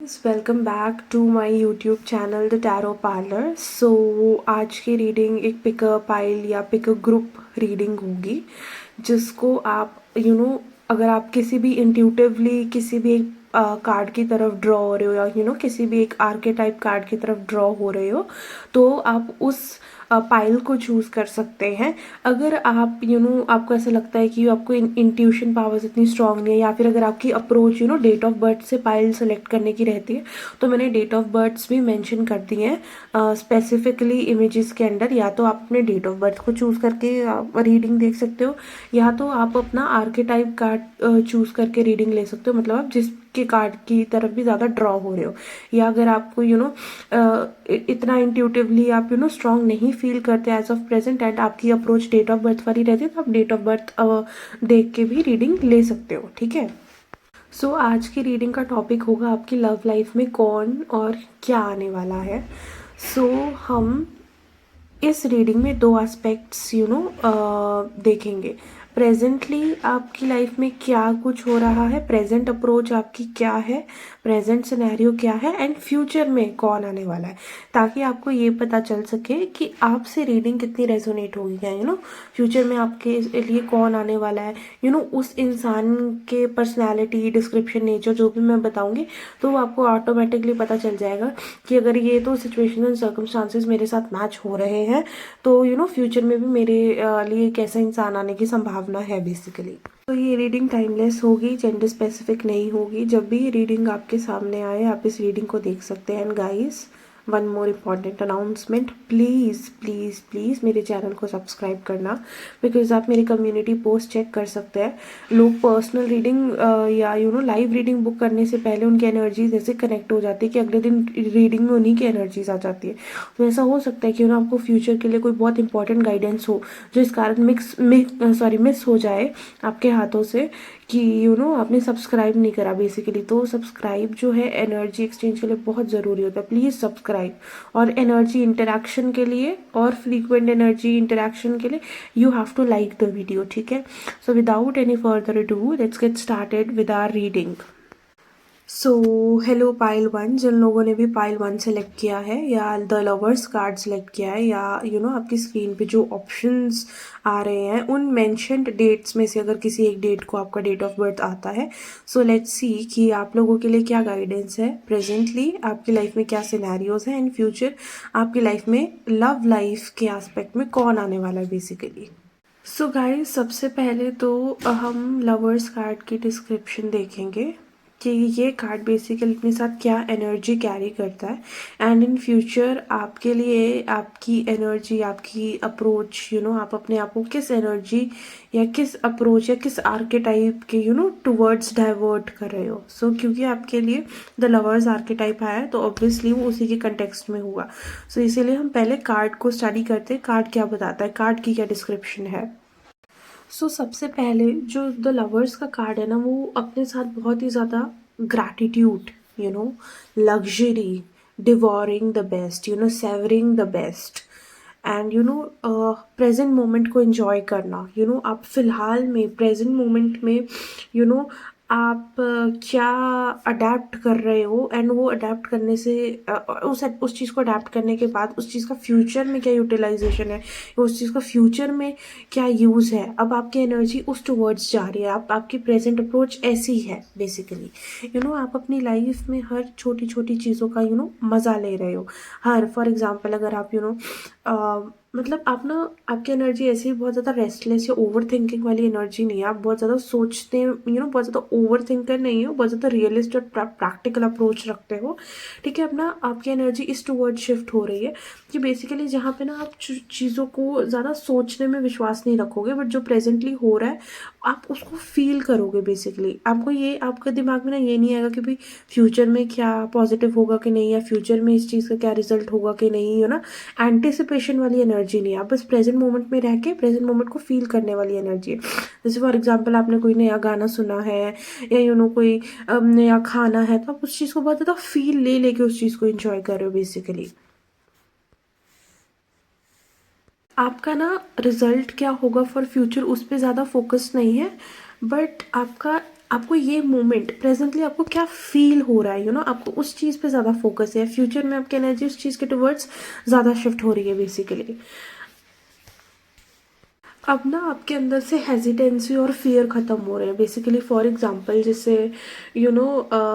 Welcome back to my YouTube channel the tarot parlour. So आज की reading एक pick pile या pick group reading होगी, जिसको आप अगर आप किसी भी इंट्यूटिवली किसी भी एक कार्ड की तरफ ड्रॉ हो रहे हो या किसी भी एक आर्केटाइप कार्ड की तरफ ड्रॉ हो रहे हो, तो आप उस पाइल को चूज़ कर सकते हैं। अगर आप आपको ऐसा लगता है कि आपको इंट्यूशन पावर्स इतनी स्ट्रांग नहीं है, या फिर अगर आपकी अप्रोच डेट ऑफ बर्थ से पाइल सेलेक्ट करने की रहती है, तो मैंने डेट ऑफ बर्थ्स भी मेंशन कर दी हैं स्पेसिफिकली इमेजेस के अंदर। या तो आप अपने डेट ऑफ बर्थ को चूज़ करके रीडिंग देख सकते हो, या तो आप अपना आर्केटाइप कार्ड चूज़ करके रीडिंग ले सकते हो, मतलब आप जिसके कार्ड की तरफ भी ज़्यादा ड्रॉ हो रहे हो। या अगर आपको इतना इंट्यूटिवली आप स्ट्रांग नहीं फील करते एज ऑफ प्रेजेंट एंड आपकी अप्रोच डेट ऑफ बर्थ वाली रहती है, तो आप डेट ऑफ बर्थ देख के भी रीडिंग ले सकते हो। ठीक है। सो आज की रीडिंग का टॉपिक होगा आपकी लव लाइफ में कौन और क्या आने वाला है। सो हम इस रीडिंग में दो एस्पेक्ट्स देखेंगे। प्रेजेंटली आपकी लाइफ में क्या कुछ हो रहा है, प्रेजेंट अप्रोच आपकी क्या है, प्रेजेंट सिनेरियो क्या है, एंड फ्यूचर में कौन आने वाला है, ताकि आपको ये पता चल सके कि आपसे रीडिंग कितनी रेजोनेट होगी। क्या फ्यूचर में आपके लिए कौन आने वाला है, उस इंसान के पर्सनैलिटी डिस्क्रिप्शन नेचर जो भी मैं बताऊंगी, तो वो आपको ऑटोमेटिकली पता चल जाएगा कि अगर ये तो सिचुएशन एंड सर्कमस्टांसेस मेरे साथ मैच हो रहे हैं, तो फ्यूचर में भी मेरे लिए एक ऐसा इंसान आने की संभावना है बेसिकली। तो ये रीडिंग टाइमलेस होगी, जेंडर स्पेसिफिक नहीं होगी। जब भी ये रीडिंग आपके सामने आए, आप इस रीडिंग को देख सकते हैं। And guys, one more important announcement, please please please मेरे चैनल को सब्सक्राइब करना, बिकॉज आप मेरी कम्युनिटी पोस्ट चेक कर सकते हैं। लोग पर्सनल रीडिंग या लाइव रीडिंग बुक करने से पहले उनकी एनर्जीज ऐसे कनेक्ट हो जाती है कि अगले दिन रीडिंग में उन्हीं की एनर्जीज आ जाती है। तो ऐसा हो सकता है कि आपको फ्यूचर के लिए कोई बहुत इंपॉर्टेंट गाइडेंस हो, जो इस कारण मिस हो जाए आपके हाथों से, कि आपने सब्सक्राइब नहीं करा बेसिकली। तो सब्सक्राइब जो है एनर्जी एक्सचेंज के लिए बहुत ज़रूरी होता है। Please subscribe. और एनर्जी इंटरेक्शन के लिए और फ्रीक्वेंट एनर्जी इंटरेक्शन के लिए you have to like the video. ठीक है। So without any further ado, let's get started with our reading. So hello pile one, जिन लोगों ने भी पाइल वन सेलेक्ट किया है या द लवर्स कार्ड सेलेक्ट किया है, या आपकी स्क्रीन पे जो ऑप्शंस आ रहे हैं उन मेंशन्ड डेट्स में से अगर किसी एक डेट को आपका डेट ऑफ बर्थ आता है, सो लेट्स सी कि आप लोगों के लिए क्या गाइडेंस है, प्रेजेंटली आपकी लाइफ में क्या सिनेरियोज हैं, एंड फ्यूचर आपकी लाइफ में लव लाइफ के एस्पेक्ट में कौन आने वाला है बेसिकली। सो गाइस, सबसे पहले तो हम लवर्स कार्ड की डिस्क्रिप्शन देखेंगे कि ये कार्ड बेसिकली अपने साथ क्या एनर्जी कैरी करता है, एंड इन फ्यूचर आपके लिए आपकी एनर्जी, आपकी अप्रोच, आप अपने आप को किस एनर्जी या किस अप्रोच या किस आर्केटाइप के टुवर्ड्स डाइवर्ट कर रहे हो। सो क्योंकि आपके लिए द लवर्स आर्केटाइप आया है, तो ऑब्वियसली वो उसी के कंटेक्स्ट में होगा। सो इसीलिए हम पहले कार्ड को स्टडी करते हैं, कार्ड क्या बताता है, कार्ड की क्या डिस्क्रिप्शन है। सो सबसे पहले जो द लवर्स का कार्ड है ना, वो अपने साथ बहुत ही ज़्यादा gratitude, luxury, devouring the best, savouring the best, and present moment को एंजॉय करना। आप फिलहाल में प्रेजेंट मोमेंट में आप क्या अडेप्ट कर रहे हो, एंड वो अडेप्ट करने से उस चीज़ को अडेप्ट करने के बाद उस चीज़ का फ्यूचर में क्या यूटिलाइजेशन है, उस चीज़ का फ्यूचर में क्या यूज़ है। अब आपकी एनर्जी उस टुवर्ड्स जा रही है, आपकी प्रेजेंट अप्रोच ऐसी है बेसिकली। आप अपनी लाइफ में हर छोटी छोटी चीज़ों का मज़ा ले रहे हो। हर फॉर एग्जांपल, अगर आप मतलब आप ना, आपकी एनर्जी ऐसे ही बहुत ज़्यादा रेस्टलेस या ओवर थिंकिंग वाली एनर्जी नहीं है। आप बहुत ज़्यादा सोचते हैं, बहुत ज़्यादा ओवर थिंकर नहीं हो, बहुत ज़्यादा रियलिस्ट और प्रैक्टिकल अप्रोच रखते हो। ठीक है। अपना आपकी एनर्जी इस टुवर्ड शिफ्ट हो रही है कि बेसिकली जहाँ पे ना आप चीज़ों को ज़्यादा सोचने में विश्वास नहीं रखोगे, बट जो प्रेजेंटली हो रहा है आप उसको फील करोगे बेसिकली। आपको ये, आपके दिमाग में ना ये नहीं आएगा कि भाई फ्यूचर में क्या पॉजिटिव होगा कि नहीं, या फ्यूचर में इस चीज़ का क्या रिजल्ट होगा कि नहीं, एंटिसिपेशन वाली एनर्जी नहीं है। आप बस प्रेजेंट मोमेंट में रह के प्रेजेंट मोमेंट को फील करने वाली एनर्जी है। जैसे फॉर एग्जांपल, आपने कोई नया गाना सुना है, या कोई नया खाना है, तो आप उस चीज़ को बहुत ज़्यादा फील ले लेके उस चीज़ को एंजॉय कर रहे हो बेसिकली। आपका ना रिजल्ट क्या होगा फॉर फ्यूचर उस पर ज़्यादा फोकस नहीं है, बट आपका आपको ये मोमेंट प्रेजेंटली आपको क्या फील हो रहा है, आपको उस चीज़ पे ज़्यादा फोकस है। फ्यूचर में आपकी एनर्जी उस चीज़ के टुवर्ड्स ज़्यादा शिफ्ट हो रही है बेसिकली। अब ना आपके अंदर से हेजिटेंसी और फियर ख़त्म हो रहे हैं बेसिकली। फॉर एग्जांपल जैसे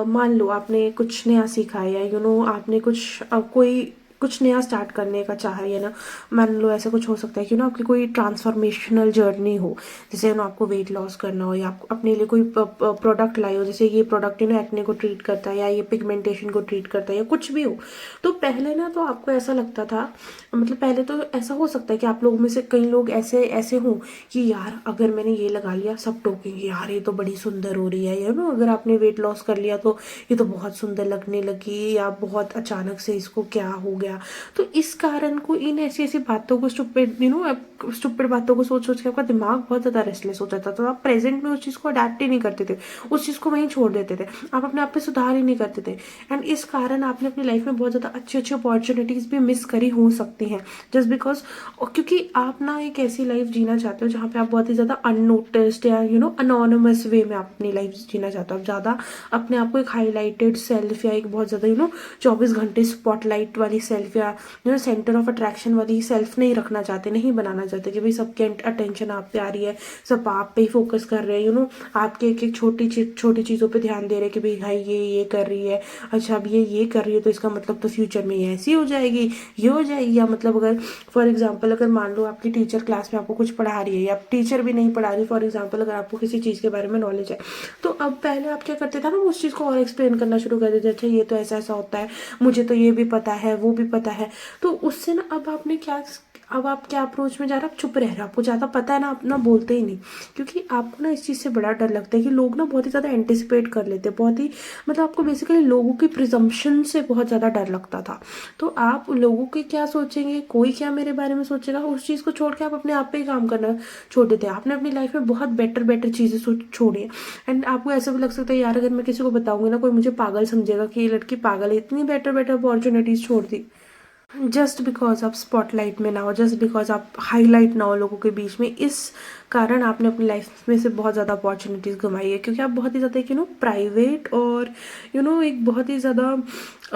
मान लो आपने कुछ नया सीखा है, या आपने कोई कुछ नया स्टार्ट करने का चाहा है ना। मान लो ऐसा कुछ हो सकता है कि आपकी कोई ट्रांसफॉर्मेशनल जर्नी हो, जैसे आपको वेट लॉस करना हो, या आपको अपने लिए कोई प्रोडक्ट लाई हो, जैसे ये प्रोडक्ट एक्ने को ट्रीट करता है, या ये पिगमेंटेशन को ट्रीट करता है, या कुछ भी हो। तो पहले ना तो आपको ऐसा लगता था, मतलब पहले तो ऐसा हो सकता है कि आप लोगों में से कई लोग ऐसे ऐसे हों कि यार अगर मैंने ये लगा लिया सब टोकेंगे, यार ये तो बड़ी सुंदर हो रही है, अगर आपने वेट लॉस कर लिया तो ये तो बहुत सुंदर लगने लगी, या बहुत अचानक से इसको क्या हो गया। तो इस कारण को इन ऐसी ऐसी बातों को स्टुपिड बातों को सोच सोच के आपका दिमाग बहुत ज़्यादा रेस्टलेस हो जाता था। तो आप प्रेजेंट में उस चीज़ को अडेप्ट ही नहीं करते थे, उस चीज़ को वहीं छोड़ देते थे, आप अपने आप पे सुधार ही नहीं करते थे। एंड इस कारण आपने अपनी लाइफ में बहुत ज़्यादा अच्छी अच्छी अपॉर्चुनिटीज़ भी मिस करी हो सकती हैं, जस्ट बिकॉज क्योंकि आप ना एक ऐसी लाइफ जीना चाहते हो जहाँ पे आप बहुत ही ज़्यादा अननोटिस्ड या अनोनिमस वे में आप अपनी लाइफ जीना चाहते हो। आप ज़्यादा अपने आप को एक हाईलाइटेड सेल्फ, या एक बहुत ज़्यादा 24 घंटे स्पॉटलाइट वाली सेल्फ, या सेंटर ऑफ अट्रैक्शन वाली सेल्फ नहीं रखना चाहते, नहीं बनाना चाहते कि भाई सबके अटेंशन आप पे आ रही है, सब आप पे ही फोकस कर रहे हैं, आपके एक एक छोटी चीज़ों पे ध्यान दे रहे हैं कि भाई हाई ये कर रही है, अच्छा अब ये कर रही है तो इसका मतलब तो फ्यूचर में ये ऐसी हो जाएगी, ये हो जाएगी। या मतलब अगर फॉर एग्जांपल अगर मान लो आपकी टीचर क्लास में आपको कुछ पढ़ा रही है, या टीचर भी नहीं पढ़ा रही, फॉर एग्जांपल अगर आपको किसी चीज़ के बारे में नॉलेज है, तो अब पहले आप क्या करते थे ना, उस चीज़ को और एक्सप्लेन करना शुरू कर देते, अच्छा ये तो ऐसा ऐसा होता है, मुझे तो ये भी पता है, वो भी पता है। तो उससे ना अब आप क्या अप्रोच में जा रहे हो, आप चुप रह रहे हो, आपको ज़्यादा पता है ना, आप ना बोलते ही नहीं, क्योंकि आपको ना इस चीज़ से बड़ा डर लगता है कि लोग ना बहुत ही ज़्यादा एंटिसिपेट कर लेते हैं, बहुत ही मतलब आपको बेसिकली लोगों की प्रिजम्पशन से बहुत ज़्यादा डर लगता था। तो आप लोगों के क्या सोचेंगे, कोई क्या मेरे बारे में सोचेगा, उस चीज़ को छोड़ के आप अपने आप पे ही काम करना छोड़ देते हैं। आपने अपनी लाइफ में बहुत बेटर बेटर चीज़ें छोड़ी है। एंड आपको ऐसा भी लग सकता है यार अगर मैं किसी को बताऊंगी ना, कोई मुझे पागल समझेगा कि ये लड़की पागल है, इतनी बेटर बेटर अपॉर्चुनिटीज़ छोड़ दी जस्ट बिकॉज आप स्पॉटलाइट में ना हो, जस्ट बिकॉज आप हाईलाइट ना हो लोगों के बीच में। इस कारण आपने अपनी लाइफ में से बहुत ज़्यादा अपॉर्चुनिटीज़ गंवाई है, क्योंकि आप बहुत ही ज़्यादा एक प्राइवेट और एक बहुत ही ज़्यादा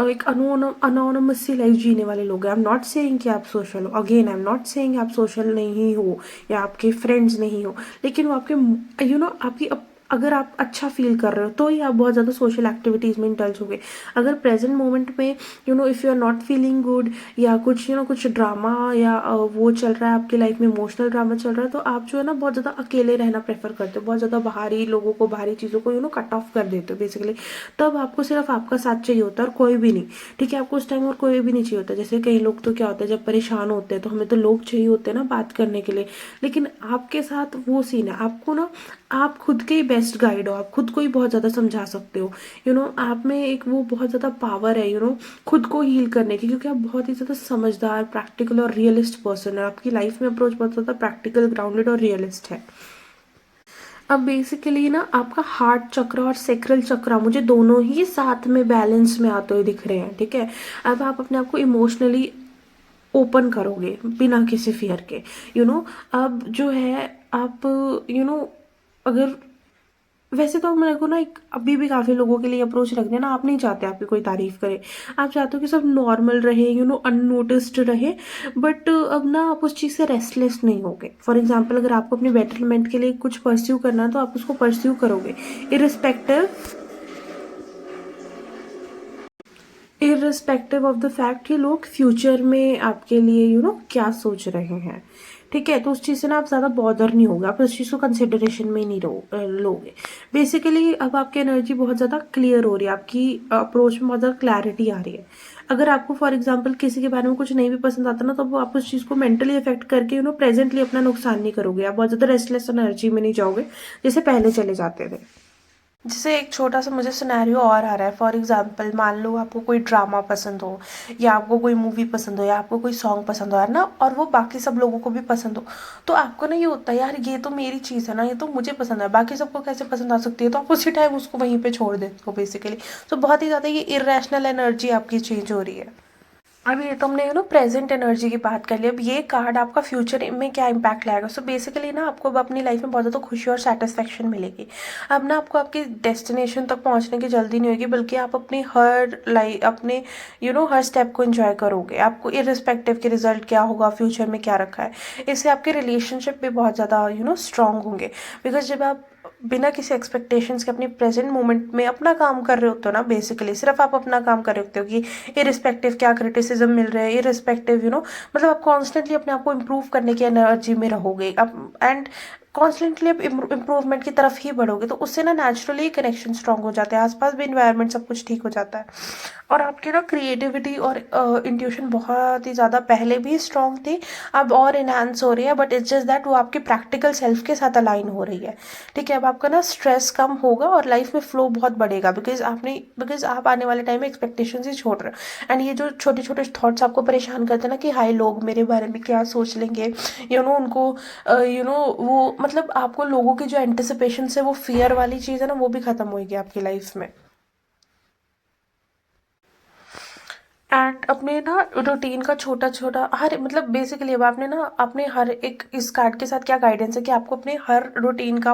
एक अनोनमस सी लाइफ जीने वाले लोग हैं। आई एम नॉट सेइंग कि आप सोशल हो, again I am not saying आप सोशल नहीं हो या आपके फ्रेंड्स नहीं हो, लेकिन वो आपके आपकी अगर आप अच्छा फील कर रहे हो तो ही आप बहुत ज़्यादा सोशल एक्टिविटीज़ में इंडल्ज होगे। अगर प्रेजेंट मोमेंट में if you are not feeling good, या कुछ कुछ ड्रामा या वो चल रहा है आपकी लाइफ में, इमोशनल ड्रामा चल रहा है, तो आप जो है ना बहुत ज़्यादा अकेले रहना प्रेफर करते हो, बहुत ज़्यादा बाहरी लोगों को, बाहरी चीज़ों को कट ऑफ कर देते हो बेसिकली। तब आपको सिर्फ आपका साथ चाहिए होता है और कोई भी नहीं, ठीक है। आपको उस टाइम और कोई भी नहीं चाहिए होता। जैसे कई लोग तो क्या होता है, जब परेशान होते हैं तो हमें तो लोग चाहिए होते हैं ना बात करने के लिए, लेकिन आपके साथ वो सीन है, आपको ना आप खुद के ही बेस्ट गाइड हो, आप खुद को ही बहुत ज़्यादा समझा सकते हो। आप में एक वो बहुत ज़्यादा पावर है खुद को हील करने की, क्योंकि आप बहुत ही ज़्यादा समझदार, प्रैक्टिकल और रियलिस्ट पर्सन है। आपकी लाइफ में अप्रोच बहुत ज़्यादा प्रैक्टिकल, ग्राउंडेड और रियलिस्ट है। अब बेसिकली ना आपका हार्ट चक्र और सेक्रल चक्र मुझे दोनों ही साथ में बैलेंस में आते हुए दिख रहे हैं, ठीक है। अब आप अपने आप को इमोशनली ओपन करोगे बिना किसी फियर के, अब जो है आप अगर वैसे तो मेरे को ना एक अभी भी काफ़ी लोगों के लिए अप्रोच रखते हैं ना, आप नहीं चाहते आपकी कोई तारीफ करे, आप चाहते हो कि सब नॉर्मल रहे, अननोटिस्ड रहे। बट अब ना आप उस चीज़ से रेस्टलेस नहीं होगे। फॉर एग्जांपल अगर आपको अपने बेटरमेंट के लिए कुछ परस्यू करना है तो आप उसको परस्यू करोगे, इररिस्पेक्टिव ऑफ द फैक्ट कि लोग फ्यूचर में आपके लिए क्या सोच रहे हैं, ठीक है। तो उस चीज़ से ना आप ज़्यादा बॉदर नहीं होगा, आप उस चीज़ को कंसिडरेशन में ही नहीं लोगे बेसिकली। अब आपकी एनर्जी बहुत ज़्यादा क्लियर हो रही है, आपकी अप्रोच में बहुत ज़्यादा क्लैरिटी आ रही है। अगर आपको फॉर एग्जांपल किसी के बारे में कुछ नहीं भी पसंद आता ना, तो वो आप उस चीज़ को मेंटली अफेक्ट करके प्रेजेंटली अपना नुकसान नहीं करोगे, आप बहुत ज़्यादा रेस्टलेस एनर्जी में नहीं जाओगे जैसे पहले चले जाते थे। जैसे एक छोटा सा मुझे सिनेरियो और आ रहा है। फॉर एग्जांपल मान लो आपको कोई ड्रामा पसंद हो, या आपको कोई मूवी पसंद हो, या आपको कोई सॉन्ग पसंद हो यार ना, और वो बाकी सब लोगों को भी पसंद हो, तो आपको ना ये होता है यार ये तो मेरी चीज़ है ना, ये तो मुझे पसंद है, बाकी सबको कैसे पसंद आ सकती है, तो आप उसी टाइम उसको वहीं पे छोड़ देते हो बेसिकली। तो बहुत ही ज़्यादा ये इरेशनल एनर्जी आपकी चेंज हो रही है। अभी ये तो हमने प्रेजेंट एनर्जी की बात कर ली। अब ये कार्ड आपका फ्यूचर में क्या इम्पैक्ट लाएगा। सो बेसिकली ना आपको अब अपनी लाइफ में बहुत ज़्यादा खुशी और सेटिस्फेक्शन मिलेगी। अब ना आपको आपकी डेस्टिनेशन तक पहुंचने की जल्दी नहीं होगी, बल्कि आप अपनी हर लाइफ अपने हर स्टेप को एंजॉय करोगे। आपको इरिस्पेक्टिव के रिजल्ट क्या होगा, फ्यूचर में क्या रखा है, इससे आपके रिलेशनशिप भी बहुत ज़्यादा स्ट्रांग होंगे। बिकॉज जब आप बिना किसी एक्सपेक्टेशंस के अपनी प्रेजेंट मोमेंट में अपना काम कर रहे होते हो ना, बेसिकली सिर्फ आप अपना काम कर रहे होते हो कि इरिस्पेक्टिव क्या क्रिटिसिज्म मिल रहा है, इरिस्पेक्टिव मतलब आप कॉन्स्टेंटली अपने आप को इम्प्रूव करने की एनर्जी में रहोगे आप, एंड कॉन्स्टेंटली आप इम्प्रूवमेंट की तरफ ही बढ़ोगे। तो उससे ना नेचुरली कनेक्शन स्ट्रांग हो जाते हैं, आसपास भी इन्वायरमेंट सब कुछ ठीक हो जाता है। और आपकी ना क्रिएटिविटी और इंट्यूशन बहुत ही ज़्यादा पहले भी स्ट्रांग थी, अब और इनहांस हो रही है। बट इट्स जस्ट दैट वो आपकी प्रैक्टिकल सेल्फ के साथ अलाइन हो रही है। ठीक है, अब आपका ना स्ट्रेस कम होगा और लाइफ में फ्लो बहुत बढ़ेगा, बिकॉज आप आने वाले टाइम में एक्सपेक्टेशंस ही छोड़ रहे हो। एंड ये जो छोटे छोटे थॉट्स आपको परेशान करते हैं ना कि हाय लोग मेरे बारे में क्या सोच लेंगे, उनको वो मतलब आपको लोगों की जो एंटिसिपेशन है, वो फियर वाली चीज़ है ना, वो भी खत्म होगी आपकी लाइफ में। एंड अपने ना रूटीन का छोटा छोटा हर मतलब बेसिकली अब आपने ना अपने हर एक इस कार्ड के साथ क्या गाइडेंस है कि आपको अपने हर रूटीन का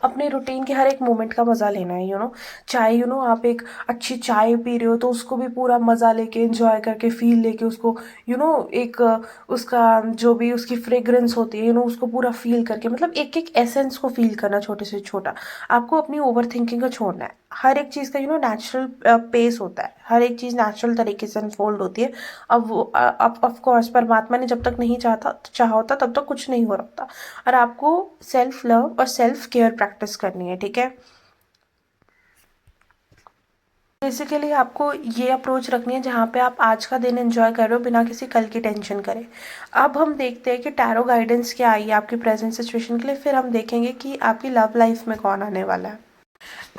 अपने रूटीन के हर एक मोमेंट का मज़ा लेना है। चाहे आप एक अच्छी चाय पी रहे हो तो उसको भी पूरा मज़ा लेके एंजॉय करके फील लेके उसको एक उसका जो भी उसकी फ्रेग्रेंस होती है उसको पूरा फील करके, मतलब एक एक एसेंस को फील करना छोटे से छोटा। आपको अपनी ओवर थिंकिंग को छोड़ना है। हर एक चीज़ का नेचुरल पेस होता है, हर एक चीज़ नेचुरल तरीके से अनफोल्ड होती है। अब वो अब ऑफ कोर्स परमात्मा ने जब तक नहीं चाहा होता तब तक कुछ नहीं हो रहा होता। और आपको सेल्फ लव और सेल्फ केयर प्रैक्टिस करनी है। ठीक है, बेसिकली आपको ये अप्रोच रखनी है जहाँ पे आप आज का दिन एंजॉय कर रहे हो बिना किसी कल की टेंशन करे। अब हम देखते हैं कि टैरो गाइडेंस क्या आई है आपकी प्रेजेंट सिचुएशन के लिए, फिर हम देखेंगे कि आपकी लव लाइफ में कौन आने वाला है।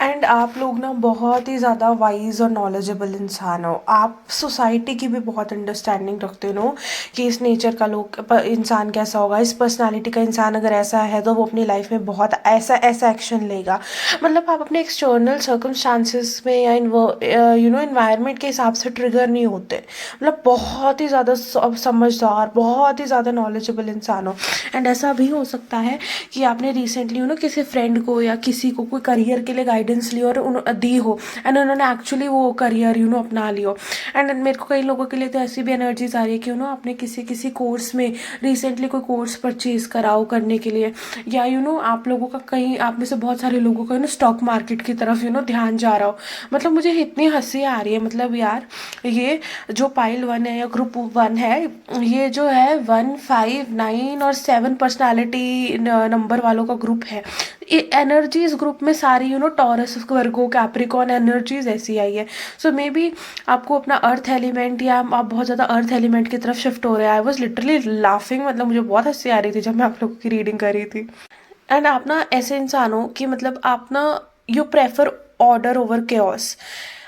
एंड आप लोग ना बहुत ही ज़्यादा वाइज और नॉलेजेबल इंसान हो। आप सोसाइटी की भी बहुत अंडरस्टैंडिंग रखते हो कि इस नेचर का इंसान कैसा होगा, इस पर्सनालिटी का इंसान अगर ऐसा है तो वो अपनी लाइफ में बहुत ऐसा ऐसा एक्शन लेगा। मतलब आप अपने एक्सटर्नल सर्कमस्टांसिस में या इन्वायरमेंट के हिसाब से ट्रिगर नहीं होते। मतलब बहुत ही ज़्यादा समझदार, बहुत ही ज़्यादा नॉलेजेबल इंसान हो। एंड ऐसा भी हो सकता है कि आपने रिसेंटली किसी फ्रेंड को या किसी को कोई करियर के लिए गाइडेंस ली और दी हो, एंड उन्होंने एक्चुअली वो करियर अपना लियो। एंड मेरे को कई लोगों के लिए तो ऐसी भी एनर्जीज आ रही है कि आपने किसी किसी कोर्स में रिसेंटली कोई कोर्स परचेज कराओ करने के लिए, या आप लोगों का कहीं आप में से बहुत सारे लोगों का स्टॉक मार्केट की तरफ ध्यान जा रहा हो। मतलब मुझे इतनी हंसी आ रही है, मतलब यार ये जो पाइल 1 है या ग्रुप 1 है, ये जो है 1, 5, 9 और 7 पर्सनालिटी नंबर वालों का ग्रुप है। एनर्जी इस ग्रुप में सारी टॉरस, वर्गो, कैप्रिकॉन एनर्जीज ऐसी आई है। सो मे बी आपको अपना अर्थ एलिमेंट या आप बहुत ज़्यादा अर्थ एलिमेंट की तरफ शिफ्ट हो रहे हैं। आई वॉज लिटरली लाफिंग, मतलब मुझे बहुत हंसी आ रही थी जब मैं आप लोगों की रीडिंग कर रही थी। एंड आप ना ऐसे इंसान हो कि मतलब आप ना you prefer order over chaos.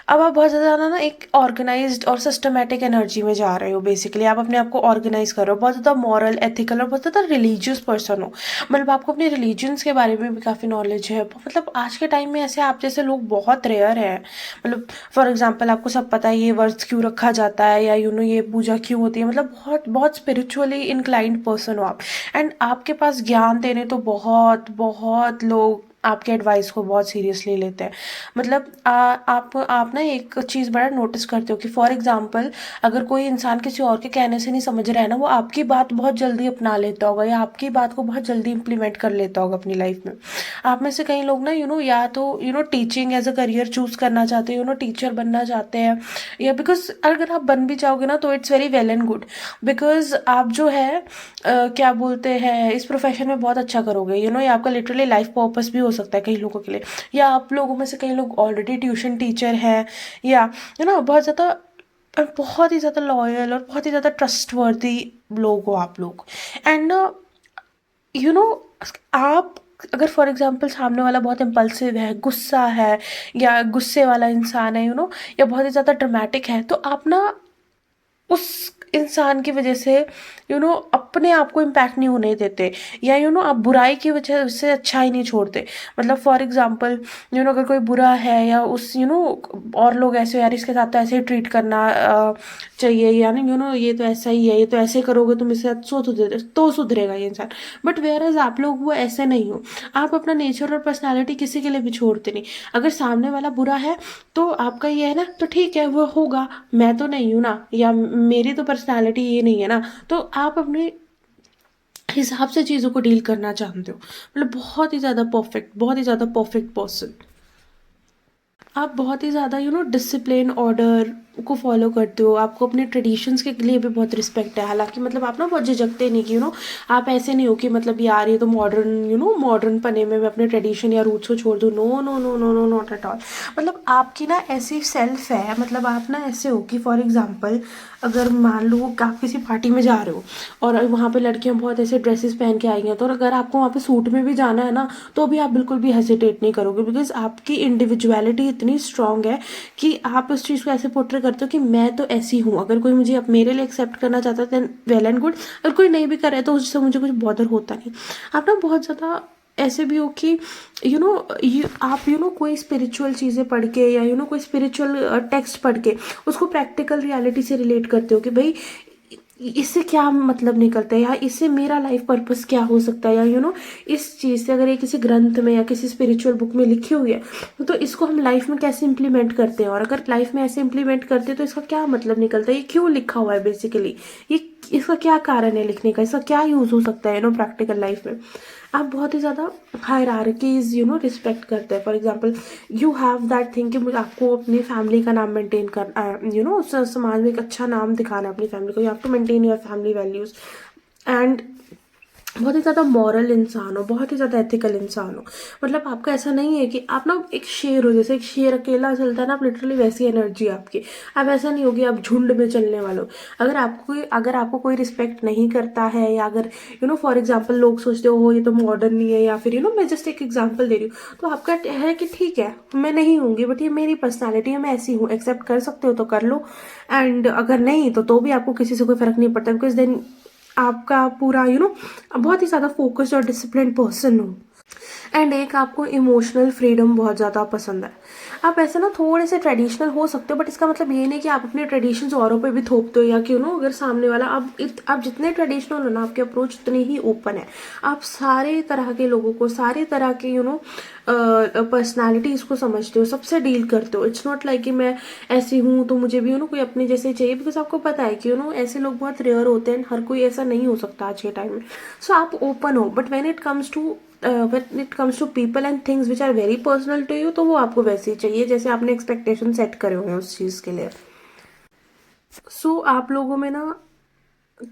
अब आप बहुत ज़्यादा ना एक ऑर्गेनाइज्ड और सिस्टमेटिक एनर्जी में जा रहे हो। बेसिकली आप अपने आप को ऑर्गेनाइज कर रहे हो, बहुत ज़्यादा मॉरल, एथिकल और बहुत ज़्यादा रिलीजियस पर्सन हो। मतलब आपको अपने रिलीजन्स के बारे में भी काफ़ी नॉलेज है। मतलब आज के टाइम में ऐसे आप जैसे लोग बहुत रेयर हैं। मतलब फॉर एग्जाम्पल आपको सब पता है ये वर्ड्स क्यों रखा जाता है, या ये पूजा क्यों होती है। मतलब बहुत बहुत स्पिरिचुअली इंक्लाइंड पर्सन हो आप। एंड आपके पास ज्ञान देने तो बहुत बहुत लोग आपके एडवाइस को बहुत सीरियसली लेते हैं। मतलब आप ना एक चीज़ बड़ा नोटिस करते हो कि फॉर एग्जांपल अगर कोई इंसान किसी और के कहने से नहीं समझ रहा है ना, वो आपकी बात बहुत जल्दी अपना लेता होगा या आपकी बात को बहुत जल्दी इम्प्लीमेंट कर लेता होगा अपनी लाइफ में। आप में से कई लोग ना या तो teaching as a career choose करना चाहते हो, टीचर बनना चाहते हैं, या बिकॉज अगर आप बन भी जाओगे ना तो it's very well and good. Because आप जो है क्या बोलते हैं इस प्रोफेशन में बहुत अच्छा करोगे। ये आपका लिटरली लाइफ पर्पस भी हो सकता है कई लोगों के लिए। या आप लोगों में से कई लोग ऑलरेडी ट्यूशन टीचर हैं, या बहुत ज़्यादा और बहुत ही ज़्यादा लॉयल और बहुत ही ज़्यादा ट्रस्टवर्दी लोग हो आप लोग। एंड यू नो आप अगर फॉर एग्जाम्पल सामने वाला बहुत इम्पल्सिव है, गुस्सा है, या गुस्से वाला इंसान है या बहुत ही ज़्यादा ड्रामेटिक है, तो आप ना उस इंसान की वजह से अपने आप को इम्पैक्ट नहीं होने देते, या आप बुराई की वजह से अच्छाई नहीं छोड़ते। मतलब फॉर एग्जांपल अगर कोई बुरा है, या उस और लोग ऐसे, यार इसके साथ तो ऐसे ही ट्रीट करना चाहिए, या ये तो ऐसा ही है, ये तो ऐसे करोगे तुम इसके साथ तो सुधरेगा ये इंसान। बट वेयर एज आप लोग वो ऐसे नहीं हो। आप अपना नेचर और पर्सनैलिटी किसी के लिए भी छोड़ते नहीं। अगर सामने वाला बुरा है तो आपका ये है ना, तो ठीक है वो होगा, मैं तो नहीं हूँ ना, या मेरी तो पर्सनालिटी ये नहीं है ना। तो आप अपने हिसाब से चीज़ों को डील करना जानते हो। मतलब बहुत ही ज़्यादा परफेक्ट, बहुत ही ज़्यादा परफेक्ट पर्सन। आप बहुत ही ज़्यादा डिसिप्लिन ऑर्डर को फॉलो करते हो। आपको अपने ट्रेडिशंस के लिए भी बहुत रिस्पेक्ट है। हालांकि मतलब आप ना बहुत झिझकते नहीं कि आप ऐसे नहीं हो कि मतलब यार ये तो मॉडर्न मॉडर्न पने में मैं अपने ट्रेडिशन या रूट्स को छोड़ दूँ। No no no no no, not at all. मतलब आपकी ना ऐसी सेल्फ है, मतलब आप ना ऐसे हो कि फॉर एग्जाम्पल अगर मान लो कि आप किसी पार्टी में जा रहे हो और वहाँ पे लड़कियाँ बहुत ऐसे ड्रेसेस पहन के आई हैं, तो अगर आपको वहाँ पे सूट में भी जाना है ना, तो भी आप बिल्कुल भी हेजिटेट नहीं करोगे, बिकॉज आपकी इंडिविजुअलिटी इतनी स्ट्रांग है कि आप उस चीज़ को ऐसे पोर्ट्रे करते हो कि मैं तो ऐसी हूँ। अगर कोई मुझे अब मेरे लिए एक्सेप्ट करना चाहता है देन वेल एंड गुड, अगर कोई नहीं भी करे तो उससे मुझे कुछ बॉदर होता नहीं। आप ना बहुत ज़्यादा ऐसे भी हो कि आप कोई स्पिरिचुअल चीज़ें पढ़ के, या कोई स्पिरिचुअल टेक्स्ट पढ़ के उसको प्रैक्टिकल रियलिटी से रिलेट करते हो कि भाई इससे क्या मतलब निकलता है, या इससे मेरा लाइफ पर्पस क्या हो सकता है, या इस चीज़ से अगर ये किसी ग्रंथ में या किसी स्पिरिचुअल बुक में लिखी हुई है तो इसको हम लाइफ में कैसे इम्प्लीमेंट करते हैं, और अगर लाइफ में ऐसे इम्प्लीमेंट करते हैं तो इसका क्या मतलब निकलता है, ये क्यों लिखा हुआ है बेसिकली, ये इसका क्या कारण है लिखने का, इसका क्या यूज़ हो सकता है प्रैक्टिकल लाइफ में। आप बहुत ही ज़्यादा हायरार्कीज रिस्पेक्ट करते हैं। For example you have that thing कि मुझे आपको अपनी फैमिली का नाम मेंटेन कर समाज में एक अच्छा नाम दिखाना है अपनी फैमिली को। You have to maintain your family values and बहुत ही ज़्यादा मॉरल इंसान हो, बहुत ही ज़्यादा एथिकल इंसान हो। मतलब आपका ऐसा नहीं है कि आप ना एक शेर हो, जैसे एक शेर अकेला चलता है ना, आप लिटरली वैसी एनर्जी है आपकी। आप ऐसा नहीं हो कि आप झुंड में चलने वाले हो। अगर आपको कोई रिस्पेक्ट नहीं करता है, या अगर फॉर एग्जाम्पल लोग सोचते हो ये तो मॉडर्न नहीं है, या फिर मैं जस्ट एक एग्जाम्पल दे रही हूँ, तो आपका है कि ठीक है मैं नहीं हूँगी बट ये मेरी पर्सनैलिटी है, मैं ऐसी हूँ, एक्सेप्ट कर सकते हो तो कर लो। एंड अगर नहीं तो भी आपको किसी से कोई फर्क नहीं पड़ता, बिकॉज देन आपका पूरा बहुत ही ज़्यादा फोकस्ड और डिसिप्लिन पर्सन हो। एंड एक आपको इमोशनल फ्रीडम बहुत ज़्यादा पसंद है। आप ऐसे ना थोड़े से ट्रेडिशनल हो सकते हो, बट इसका मतलब ये नहीं कि आप अपने ट्रेडिशंस औरों पे भी थोपते हो, या कि अगर सामने वाला आप जितने ट्रेडिशनल हो ना, आपके अप्रोच उतने ही ओपन है। आप सारे तरह के लोगों को, सारे तरह के पर्सनैलिटीज़ को समझते हो, सबसे डील करते हो। इट्स नॉट लाइक कि मैं ऐसी हूँ तो मुझे भी कोई अपने जैसे चाहिए, बिकॉज आपको पता है कि ऐसे लोग बहुत रेयर होते हैं, हर कोई ऐसा नहीं हो सकता आज के टाइम में। सो आप ओपन हो, but when it comes to people and things which are very personal to you, तो वो आपको वैसे ही चाहिए जैसे आपने एक्सपेक्टेशन सेट करे हुए हैं उस चीज़ के लिए। सो आप लोगों में ना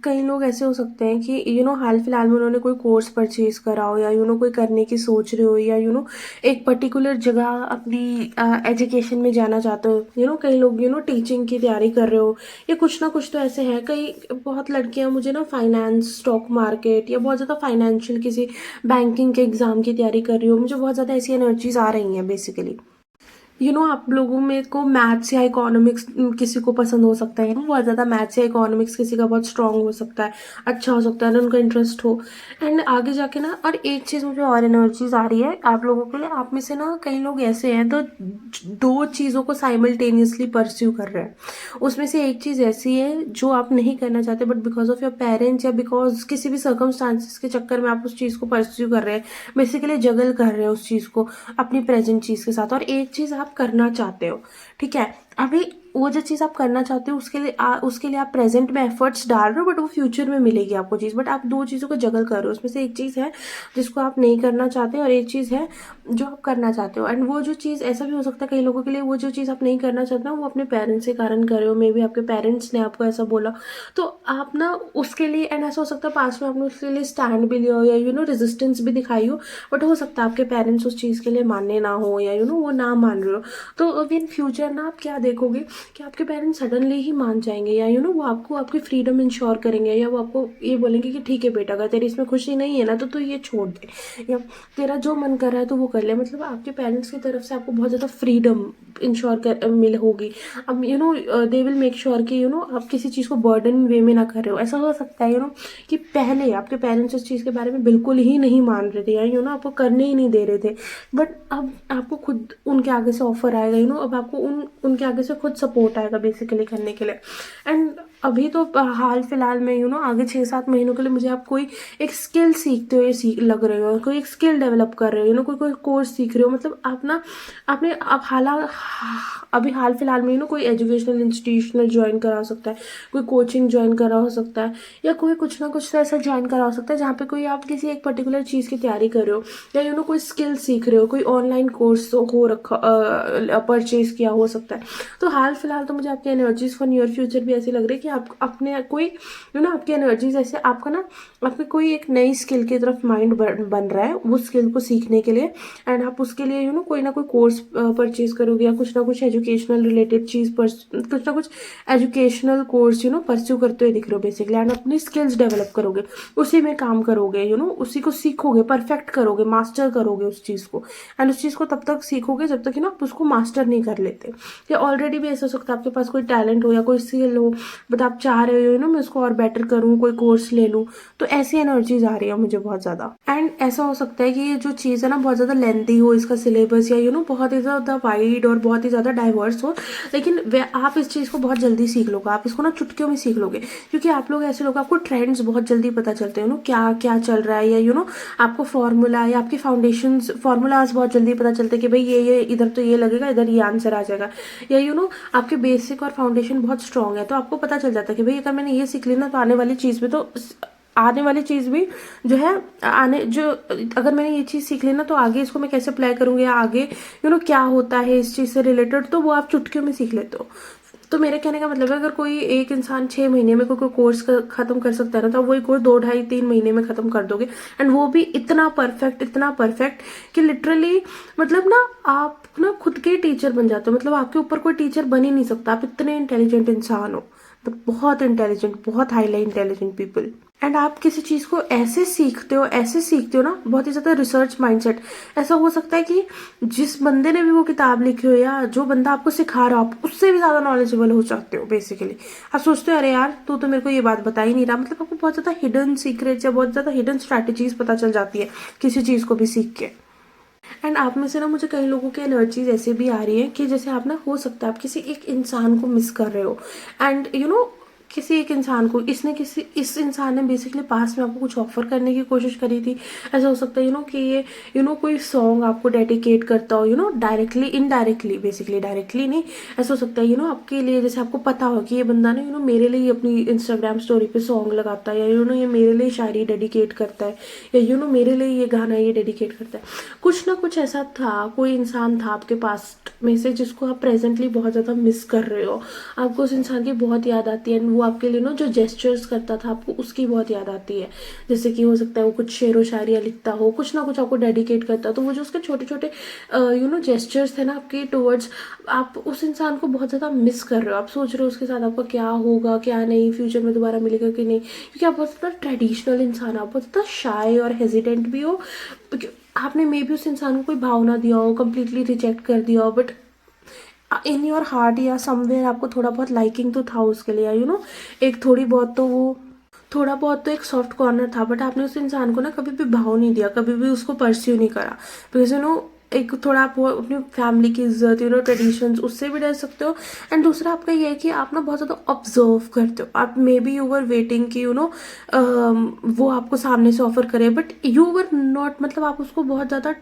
कई लोग ऐसे हो सकते हैं कि हाल फिलहाल में उन्होंने कोई कोर्स परचेज करा हो, या कोई करने की सोच रहे हो, या एक पर्टिकुलर जगह अपनी एजुकेशन में जाना चाहते हो। कई लोग टीचिंग की तैयारी कर रहे हो, या कुछ ना कुछ तो ऐसे है। कई बहुत लड़कियां मुझे ना फाइनेंस, स्टॉक मार्केट, या बहुत ज़्यादा फाइनेंशियल किसी बैंकिंग के एग्ज़ाम की तैयारी कर रही हो। मुझे बहुत ज़्यादा ऐसी एनर्जीज आ रही हैं बेसिकली। आप लोगों में को मैथ्स या इकोनॉमिक्स किसी को पसंद हो सकता है, बहुत ज़्यादा मैथ्स या इकोनॉमिक्स किसी का बहुत स्ट्रांग हो सकता है, अच्छा हो सकता है ना, उनका इंटरेस्ट हो। एंड आगे जाके ना, और एक चीज़ मुझे और एनर्जीज आ रही है आप लोगों के लिए। आप में से ना कई लोग ऐसे हैं तो दो चीज़ों को साइमल्टेनियसली परस्यू कर रहे हैं। उसमें से एक चीज़ ऐसी है जो आप नहीं करना चाहते, but because of your parents या बिकॉज किसी भी सर्कमस्टांसिस के चक्कर में आप उस चीज़ को परस्यू कर रहे हैं, बेसिकली जगल कर रहे हैं उस चीज़ को अपनी प्रेजेंट चीज़ के साथ। और एक चीज़ आप करना चाहते हो, ठीक है, अभी वो जो चीज़ आप करना चाहते हो उसके लिए आप प्रेजेंट में एफर्ट्स डाल रहे हो, बट वो फ्यूचर में मिलेगी आपको चीज़। बट आप दो चीज़ों को जगल कर रहे हो, उसमें से एक चीज़ है जिसको आप नहीं करना चाहते, और एक चीज़ है जो आप करना चाहते हो। एंड वो जो चीज़, ऐसा भी हो सकता है कई लोगों के लिए, वो जो चीज़ आप नहीं करना चाहते हो वो अपने पेरेंट्स के कारण कर रहे हो। मे बी आपके पेरेंट्स ने आपको ऐसा बोला, तो आप ना उसके लिए, एंड ऐसा हो सकता है पास में आपने उसके लिए स्टैंड भी लिया हो, या रेजिस्टेंस भी दिखाई हो, बट हो सकता है आपके पेरेंट्स उस चीज़ के लिए मानने ना हो, या वो ना मान रहे हो। तो इन फ्यूचर ना आप क्या देखोगे कि आपके पेरेंट्स सडनली ही मान जाएंगे, या वो आपको आपकी फ्रीडम इंश्योर करेंगे, या वो आपको ये बोलेंगे कि ठीक है बेटा, अगर तेरी इसमें खुशी नहीं है ना तो तू ये छोड़ दे, या तेरा जो मन कर रहा है तो वो कर ले। मतलब आपके पेरेंट्स की तरफ से आपको बहुत ज़्यादा फ्रीडम इंश्योर कर मिल होगी। अब दे विल मेक श्योर कि आप किसी चीज़ को बर्डन वे में ना कर रहे हो। ऐसा हो सकता है कि पहले आपके पेरेंट्स इस चीज़ के बारे में बिल्कुल ही नहीं मान रहे थे, या आपको करने ही नहीं दे रहे थे, बट अब आपको खुद उनके आगे से ऑफर आएगा, अब आपको उनके आगे से खुद सपोर्ट आएगा बेसिकली करने के लिए। एंड अभी तो हाल फिलहाल में आगे 6-7 महीनों के लिए मुझे आप कोई एक स्किल सीखते हो, लग रहे हो, कोई एक स्किल डेवलप कर रहे हो, कोई कोर्स सीख रहे हो। मतलब आप ना आपने आप अभी हाल फिलहाल में कोई एजुकेशनल इंस्टीट्यूशनल ज्वाइन करा सकता है, कोई कोचिंग ज्वाइन करा हो सकता है, या कोई कुछ ना कुछ तो ऐसा ज्वाइन करा हो सकता है जहाँ पे कोई आप किसी एक पर्टिकुलर चीज़ की तैयारी कर रहे हो, या कोई स्किल सीख रहे हो, कोई ऑनलाइन कोर्स हो रखा परचेज किया हो सकता है। तो हाल फिलहाल तो मुझे आपकी एनर्जीज फॉर नियर फ्यूचर भी ऐसी लग रही है कि आप अपने कोई आपकी एनर्जीज ऐसे आपके कोई एक नई स्किल की तरफ माइंड बन रहा है वो स्किल को सीखने के लिए। एंड आप उसके लिए कोई ना कोई कोर्स परचेज करोगे, या कुछ ना कुछ एजुकेशनल रिलेटेड चीज़ कुछ ना कुछ एजुकेशनल कोर्स परस्यू करते हुए दिख रहे हो बेसिकली। एंड अपनी स्किल्स डेवलप करोगे, उसी में काम करोगे, उसी को सीखोगे, परफेक्ट करोगे, मास्टर करोगे उस चीज़ को। एंड उस चीज़ को तब तक सीखोगे जब तक आप उसको मास्टर नहीं कर लेते। या ऑलरेडी भी ऐसा हो सकता है आपके पास कोई टैलेंट हो या कोई स्किल हो, बट आप चाह रहे हो मैं उसको और बेटर करूँ, कोई कोर्स ले लूँ। तो ऐसी एनर्जीज आ रही है मुझे बहुत ज़्यादा। एंड ऐसा हो सकता है कि ये जो चीज़ है ना बहुत ज़्यादा लेंथी हो, इसका सिलेबस, या बहुत ही ज़्यादा वाइड और बहुत ही ज़्यादा डाइवर्स हो, लेकिन आप इस चीज़ को बहुत जल्दी सीख लोगे। आप इसको ना चुटकियों में सीख लोगे, क्योंकि आप लोग ऐसे लोग, आपको ट्रेंड्स बहुत जल्दी पता चलते हैं क्या क्या चल रहा है, या आपको फॉर्मूला या आपकी फॉर्मूलाज बहुत जल्दी पता चलते हैं कि भाई ये इधर तो ये लगेगा, इधर ये आंसर आ जाएगा। या आपके बेसिक और फाउंडेशन बहुत स्ट्रांग है, तो आपको पता चल जाता है कि भाई अगर मैंने ये सीख ली ना तो आने वाली चीज़ भी जो है अगर मैंने ये चीज़ सीख ली ना तो आगे इसको मैं कैसे अप्लाई करूँगी, या आगे क्या होता है इस चीज़ से रिलेटेड, तो वो आप चुटकियों में सीख लेते हो। तो मेरे कहने का मतलब है अगर कोई एक इंसान 6 महीने में कोई कोर्स खत्म कर सकता है ना, तो वही कोर्स 2, 2.5, 3 महीने में खत्म कर दोगे। एंड वो भी इतना परफेक्ट कि लिटरली मतलब ना आप ना खुद के टीचर बन जाते हो। मतलब आपके ऊपर कोई टीचर बन ही नहीं सकता, आप इतने इंटेलिजेंट इंसान हो, तो बहुत इंटेलिजेंट, बहुत हाईली इंटेलिजेंट पीपल। एंड आप किसी चीज़ को ऐसे सीखते हो ना, बहुत ही ज़्यादा रिसर्च माइंडसेट। ऐसा हो सकता है कि जिस बंदे ने भी वो किताब लिखी हो, या जो बंदा आपको सिखा रहा हो, आप उससे भी ज़्यादा नॉलेजेबल हो जाते हो बेसिकली। आप सोचते हो अरे यार तू तो मेरे को ये बात बता ही नहीं रहा। मतलब आपको बहुत ज़्यादा हिडन सीक्रेट्स या बहुत ज़्यादा हिडन स्ट्रैटेजीज पता चल जाती है किसी चीज़ को भी सीख के। एंड आप में से ना मुझे कई लोगों की एनर्जीज ऐसे भी आ रही है कि जैसे आप ना, हो सकता है आप किसी एक इंसान को मिस कर रहे हो, एंड किसी एक इंसान को इस इंसान ने बेसिकली पास में आपको कुछ ऑफर करने की कोशिश करी थी। ऐसा हो सकता है कि ये कोई सॉन्ग आपको डेडिकेट करता हो, डायरेक्टली इनडायरेक्टली, बेसिकली डायरेक्टली नहीं। ऐसा हो सकता है आपके लिए, जैसे आपको पता हो कि ये बंदा ना मेरे लिए अपनी इंस्टाग्राम स्टोरी पे सॉन्ग लगाता है, या ये मेरे लिए शायरी डेडिकेट करता है, या मेरे लिए ये गाना ये डेडिकेट करता है। कुछ ना कुछ ऐसा था, कोई इंसान था आपके पास में से जिसको आप प्रेजेंटली बहुत ज़्यादा मिस कर रहे हो। आपको उस इंसान की बहुत याद आती है, वो आपके लिए जो जेस्चर्स करता था आपको उसकी बहुत याद आती है। जैसे कि हो सकता है वो कुछ शेरो शायरियाँ लिखता हो, कुछ ना कुछ आपको डेडिकेट करता हो, तो वो जो उसके छोटे छोटे जेस्चर्स थे ना आपके टुवर्ड्स, आप उस इंसान को बहुत ज़्यादा मिस कर रहे हो। आप सोच रहे हो उसके साथ आपका क्या होगा क्या नहीं, फ्यूचर में दोबारा मिलेगा कि नहीं, क्योंकि आप बहुत ज़्यादा ट्रेडिशनल इंसान हो, आप बहुत ज़्यादा शाय और हेजिटेंट भी हो। आपने मे भी उस इंसान को कोई भाव ना दिया हो, कम्प्लीटली रिजेक्ट कर दिया हो, बट इन योर हार्ट या समवेयर आपको थोड़ा बहुत लाइकिंग तो था उसके लिए, एक थोड़ा बहुत तो एक सॉफ्ट कॉर्नर था, बट आपने उस इंसान को ना कभी भी भाव नहीं दिया, कभी भी उसको परस्यू नहीं करा, बिकॉज एक थोड़ा आप अपनी फैमिली की इज्जत, ट्रेडिशंस, उससे भी डर सकते हो। एंड दूसरा आपका ये है कि आप ना बहुत ज़्यादा ऑब्जर्व करते हो। आप may be you were waiting कि वो आपको सामने से ऑफर करे, बट यू वर नॉट, मतलब आप उसको बहुत ज़्यादा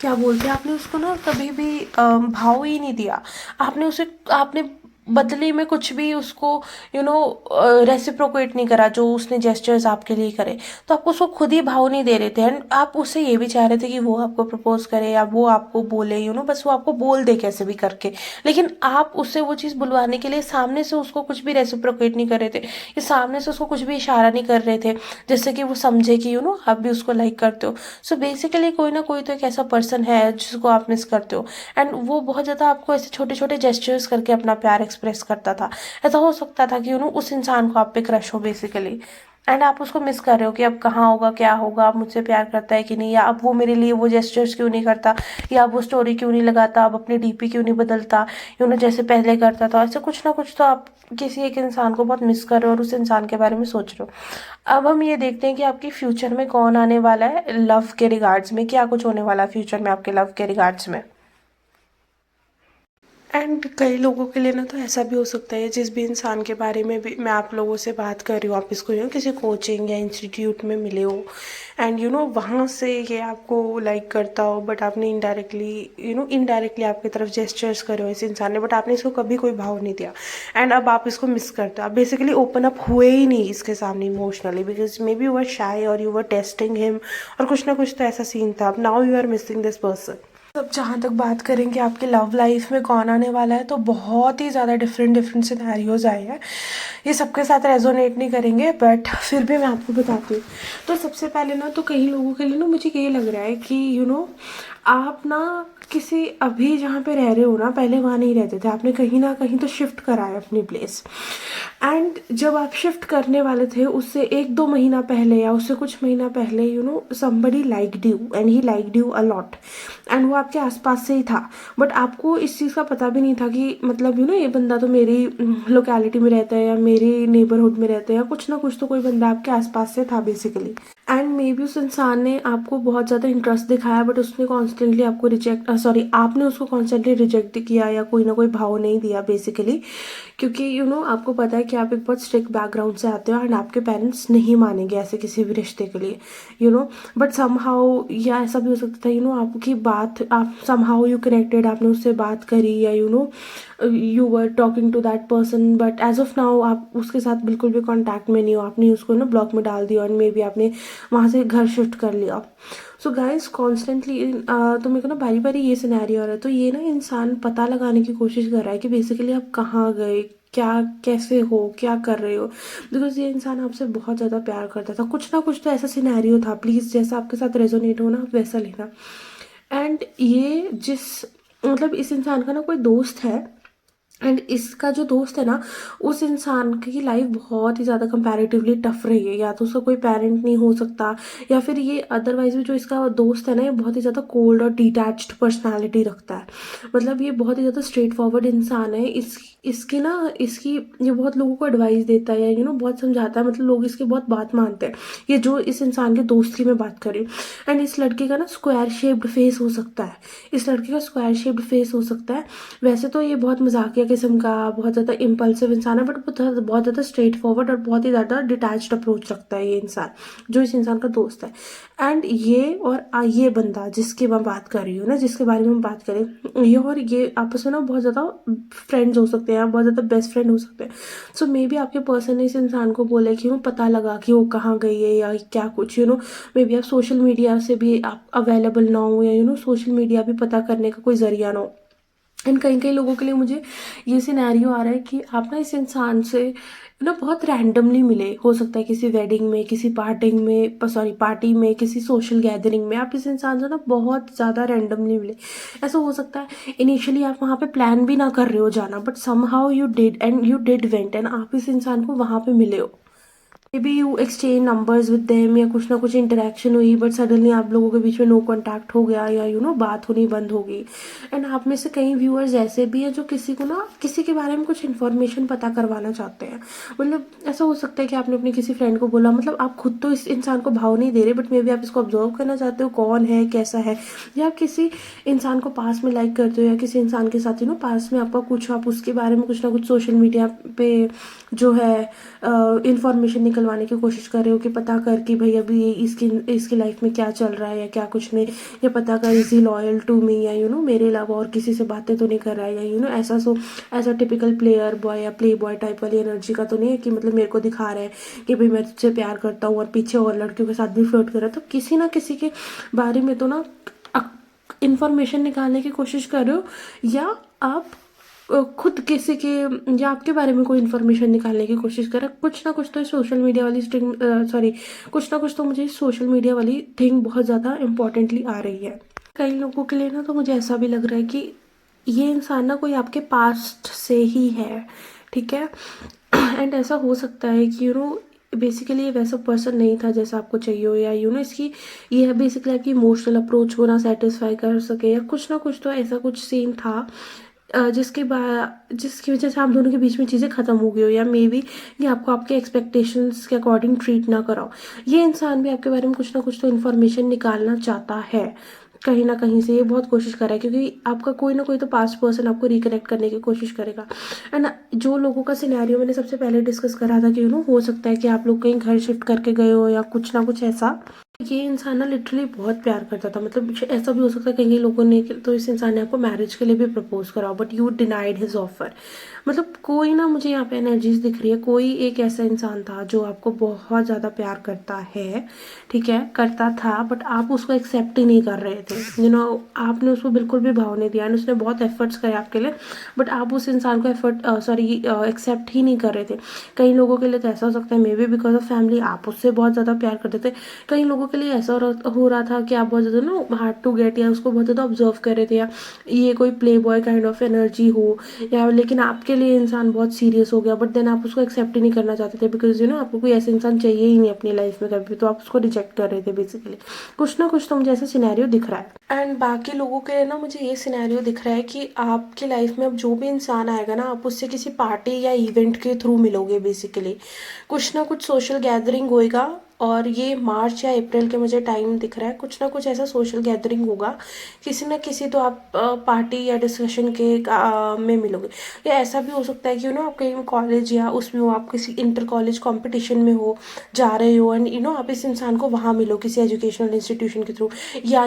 क्या बोलते हैं, आपने उसको ना कभी भी भाव ही नहीं दिया। आपने बदले में कुछ भी उसको रेसिप्रोकेट नहीं करा जो उसने जेस्चर्स आपके लिए करे, तो आप उसको खुद ही भाव नहीं दे रहे थे एंड आप उससे ये भी चाह रहे थे कि वो आपको प्रपोज करे या वो आपको बोले, बस वो आपको बोल दे कैसे भी करके, लेकिन आप उससे वो चीज़ बुलवाने के लिए सामने से उसको कुछ भी रेसिप्रोकेट नहीं कर रहे थे, या सामने से उसको कुछ भी इशारा नहीं कर रहे थे जिससे कि वो समझे कि आप भी उसको लाइक करते हो। सो बेसिकली कोई ना कोई तो एक ऐसा पर्सन है जिसको आप मिस करते हो, एंड वो बहुत ज़्यादा आपको ऐसे छोटे छोटे जेस्चर्स करके अपना प्यार एक्सप्रेस करता था। ऐसा हो सकता था कि उस इंसान को आप पे क्रश हो बेसिकली, एंड आप उसको मिस कर रहे हो कि अब कहाँ होगा, क्या होगा, अब मुझसे प्यार करता है कि नहीं, या अब वो मेरे लिए वो जेस्चर्स क्यों नहीं करता, या अब वो स्टोरी क्यों नहीं लगाता, अब अपनी डीपी क्यों नहीं बदलता, जैसे पहले करता था। ऐसे कुछ ना कुछ तो आप किसी एक इंसान को बहुत मिस कर रहे हो और उस इंसान के बारे में सोच रहे हो। अब हम ये देखते हैं कि आपके फ्यूचर में कौन आने वाला है लव के रिगार्ड्स में, क्या कुछ होने वाला है फ्यूचर में आपके लव के रिगार्ड्स में। एंड कई लोगों के लिए ना तो ऐसा भी हो सकता है, जिस भी इंसान के बारे में भी मैं आप लोगों से बात कर रही हूँ, आप इसको किसी कोचिंग या इंस्टीट्यूट में मिले हो एंड वहाँ से ये आपको लाइक करता हो, बट आपने इनडायरेक्टली आपकी तरफ जेस्चर्स करे हो इस इंसान ने, बट आपने इसको कभी कोई भाव नहीं दिया एंड अब आप इसको मिस करते हो, आप बेसिकली ओपन अप हुए ही नहीं इसके सामने emotionally, because may be you were शाई और यू वर टेस्टिंग हिम, और कुछ ना कुछ तो ऐसा सीन था। अब now you are missing this person. अब जहाँ तक बात करें कि आपके लव लाइफ में कौन आने वाला है, तो बहुत ही ज़्यादा डिफरेंट डिफरेंट सिनेरियोज आए हैं। ये सबके साथ रेजोनेट नहीं करेंगे, बट फिर भी मैं आपको बताती हूँ। तो सबसे पहले ना तो कई लोगों के लिए ना मुझे ये लग रहा है कि आप ना किसी अभी जहाँ पे रह रहे हो ना, पहले वहाँ नहीं रहते थे, आपने कहीं ना कहीं तो शिफ्ट करा है अपनी प्लेस, एंड जब आप शिफ्ट करने वाले थे उससे 1-2 महीना पहले या उससे कुछ महीना पहले somebody liked you and he liked you a lot, and वो आपके आसपास से ही था, बट आपको इस चीज़ का पता भी नहीं था कि मतलब ये बंदा तो मेरी लोकेलिटी में रहता है या मेरी नेबरहुड में रहता है, या कुछ ना कुछ तो कोई बंदा आपके आसपास से था बेसिकली, एंड मे बी उस इंसान ने आपको बहुत ज़्यादा इंटरेस्ट दिखाया, बट उसने कॉन्स्टेंटली आपको आपने उसको कॉन्स्टेंटली रिजेक्ट किया या कोई ना कोई भाव नहीं दिया बेसिकली, क्योंकि आपको पता है कि आप एक बहुत स्ट्रिक्ट बैकग्राउंड से आते हो एंड आपके पेरेंट्स नहीं मानेंगे ऐसे किसी भी रिश्ते के लिए, बट समहाउ, या ऐसा भी हो सकता है आपकी बात, आप समहाउ यू कनेक्टेड, आपने उससे बात करी, या you were talking to that person, but as of now आप उसके साथ बिल्कुल भी कॉन्टैक्ट में नहीं हो, आपने उसको ब्लॉक में डाल दिया और मे बी आपने वहाँ से घर शिफ्ट कर लिया। सो गाइज कॉन्स्टेंटली तो मेरे को बारी बारी ये सिनेरियो हो रहा है, तो ये इंसान पता लगाने की कोशिश कर रहा है कि बेसिकली आप कहाँ गए, क्या, कैसे हो, क्या कर रहे हो, बिकॉज ये इंसान आपसे बहुत ज़्यादा प्यार करता था। कुछ ना कुछ तो ऐसा सिनेरियो था, प्लीज़ जैसा आपके साथ रेजोनेट हो ना आप वैसा लेना। एंड ये मतलब इस इंसान का कोई दोस्त है, एंड इसका जो दोस्त है ना, उस इंसान की लाइफ बहुत ही ज़्यादा कंपैरेटिवली टफ रही है, या तो उसका कोई पेरेंट नहीं हो सकता, या फिर ये अदरवाइज भी जो इसका दोस्त है ना, ये बहुत ही ज़्यादा कोल्ड और डिटैच्ड पर्सनालिटी रखता है, मतलब ये बहुत ही ज़्यादा स्ट्रेट फॉरवर्ड इंसान है। इसकी ये बहुत लोगों को एडवाइस देता है, या बहुत समझाता है, मतलब लोग इसकी बहुत बात मानते हैं, ये जो इस इंसान के दोस्त की मैं बात कर रही हूँ। एंड इस लड़के का स्क्वायर शेप्ड फेस हो सकता है, इस लड़के का स्क्वायर शेप्ड फेस हो सकता है। वैसे तो ये बहुत मजाकिया किस्म का, बहुत ज़्यादा इम्पल्सिव इंसान है, बट बहुत ज़्यादा स्ट्रेट फॉरवर्ड और बहुत ही ज़्यादा डिटैच्ड अप्रोच रखता है ये इंसान, जो इस इंसान का दोस्त है। एंड ये बंदा जिसकी मैं बात कर रही हूँ ना, जिसके बारे में हम बात करें, ये और ये आपस में बहुत ज़्यादा फ्रेंड्स हो सकते हैं, बहुत ज़्यादा बेस्ट फ्रेंड हो सकते हैं। सो मे बी आपके पर्सन ने इस इंसान को बोला कि पता लगा कि वो कहाँ गई है या क्या कुछ, मे बी आप सोशल मीडिया से भी आप अवेलेबल ना हो, या सोशल मीडिया भी पता करने का कोई जरिया ना हो। एंड कई कई लोगों के लिए मुझे ये सिनेरियो आ रहा है कि आप इस इंसान से बहुत रैंडमली मिले, हो सकता है किसी वेडिंग में, किसी पार्टी में, किसी सोशल गैदरिंग में आप इस इंसान से बहुत ज़्यादा रैंडमली मिले। ऐसा हो सकता है इनिशियली आप वहाँ पे प्लान भी ना कर रहे हो जाना, but somehow you did went and आप इस इंसान को वहाँ पे मिले हो। May be you exchange numbers with them, या कुछ ना कुछ इंटरेक्शन हुई, बट सडनली आप लोगों के बीच में नो कांटेक्ट हो गया, या बात होनी बंद हो गई। एंड आप में से कई व्यूअर्स ऐसे भी हैं जो किसी को किसी के बारे में कुछ इन्फॉर्मेशन पता करवाना चाहते हैं। मतलब ऐसा हो सकता है कि आपने अपने किसी फ्रेंड को बोला, मतलब आप खुद तो इस इंसान को भाव नहीं दे रहे, बट मे बी आप इसको ऑब्जर्व करना चाहते हो कौन है, कैसा है, या आप किसी इंसान को पास में लाइक करते हो, या किसी इंसान के साथ पास में आपका कुछ, आप उसके बारे में कुछ ना कुछ सोशल मीडिया पे जो है इंफॉर्मेशन निकल निकलवाने की कोशिश कर रहे हो कि पता कर कि भाई अभी इसकी इसकी लाइफ में क्या चल रहा है या क्या कुछ नहीं, या पता कर is he loyal to me, या मेरे अलावा और किसी से बातें तो नहीं कर रहा है, या ऐसा टिपिकल प्लेयर बॉय या प्ले बॉय टाइप वाली एनर्जी का तो नहीं है कि मतलब मेरे को दिखा रहा है कि भाई मैं तुझसे प्यार करता हूँ और पीछे और लड़कियों के साथ भी फ्लर्ट कर रहा है। तो किसी ना किसी के बारे में तो ना इंफॉर्मेशन निकालने की कोशिश कर रहे हो, या आप खुद किसी के या आपके बारे में कोई इन्फॉर्मेशन निकालने की कोशिश कर रहा है। कुछ ना कुछ तो सोशल मीडिया वाली कुछ ना कुछ तो मुझे सोशल मीडिया वाली थिंग बहुत ज़्यादा इम्पोर्टेंटली आ रही है। कई लोगों के लिए ना तो मुझे ऐसा भी लग रहा है कि ये इंसान ना कोई आपके पास्ट से ही है, ठीक है। एंड ऐसा हो सकता है कि बेसिकली ये वैसा पर्सन नहीं था जैसा आपको चाहिए हो, या इसकी ये है बेसिकली आपकी इमोशनल अप्रोच को ना सेटिस्फाई कर सके, या कुछ ना कुछ तो ऐसा कुछ सीन था जिसकी वजह से आप दोनों के बीच में चीज़ें ख़त्म हो गई हो, या मे बी ये आपको आपके एक्सपेक्टेशंस के अकॉर्डिंग ट्रीट ना कराओ। ये इंसान भी आपके बारे में कुछ ना कुछ तो इन्फॉर्मेशन निकालना चाहता है कहीं ना कहीं से, ये बहुत कोशिश कर रहा है, क्योंकि आपका कोई ना कोई तो पास्ट पर्सन आपको रिकनेक्ट करने की कोशिश करेगा। एंड जो लोगों का सिनेरियो मैंने सबसे पहले डिस्कस करा था कि हो सकता है कि आप लोग कहीं घर शिफ्ट करके गए हो या कुछ ना कुछ ऐसा। ये इंसान ना लिटरली बहुत प्यार करता था, मतलब ऐसा भी हो सकता है कई लोगों ने तो इस इंसान ने आपको मैरिज के लिए भी प्रपोज करा, but you denied his offer. मतलब कोई ना, मुझे यहाँ पे एनर्जीज दिख रही है, कोई एक ऐसा इंसान था जो आपको बहुत ज़्यादा प्यार करता है, ठीक है, करता था, बट आप उसको एक्सेप्ट ही नहीं कर रहे थे। आपने उसको बिल्कुल भी भाव नहीं दिया, उसने बहुत एफर्ट्स करे आपके लिए, बट आप उस इंसान को एक्सेप्ट ही नहीं कर रहे थे। कई लोगों के लिए तो ऐसा हो सकता है may be because of family आप उससे बहुत ज़्यादा प्यार करते थे। कई लोगों के लिए ऐसा हो रहा था कि आप बहुत ज़्यादा ना हार्ड टू गेट, या उसको बहुत ज़्यादा ऑब्जर्व कर रहे थे, या ये कोई play boy kind of energy हो, या लेकिन आपके लिए इंसान बहुत सीरियस हो गया, बट देन आप उसको एक्सेप्ट ही नहीं करना चाहते थे, बिकॉज आपको कोई ऐसा इंसान चाहिए ही नहीं अपनी लाइफ में कभी, तो आप उसको रिजेक्ट कर रहे थे बेसिकली। कुछ ना कुछ तो मुझे ऐसा सिनेरियो दिख रहा है। एंड बाकी लोगों के लिए ना मुझे ये सिनेरियो दिख रहा है कि आपकी लाइफ में अब जो भी इंसान आएगा ना, आप उससे किसी पार्टी या इवेंट के थ्रू मिलोगे बेसिकली। कुछ ना कुछ सोशल गैदरिंग होएगा, और ये मार्च या अप्रैल के मुझे टाइम दिख रहा है, कुछ ना कुछ ऐसा सोशल गैदरिंग होगा, किसी ना किसी तो आप पार्टी या डिस्कशन के में मिलोगे। या ऐसा भी हो सकता है कि आप कहीं कॉलेज या उसमें हो, आप किसी इंटर कॉलेज कॉम्पिटिशन में हो, जा रहे हो, एंड आप इस इंसान को वहाँ मिलो किसी एजुकेशनल इंस्टीट्यूशन के थ्रू, या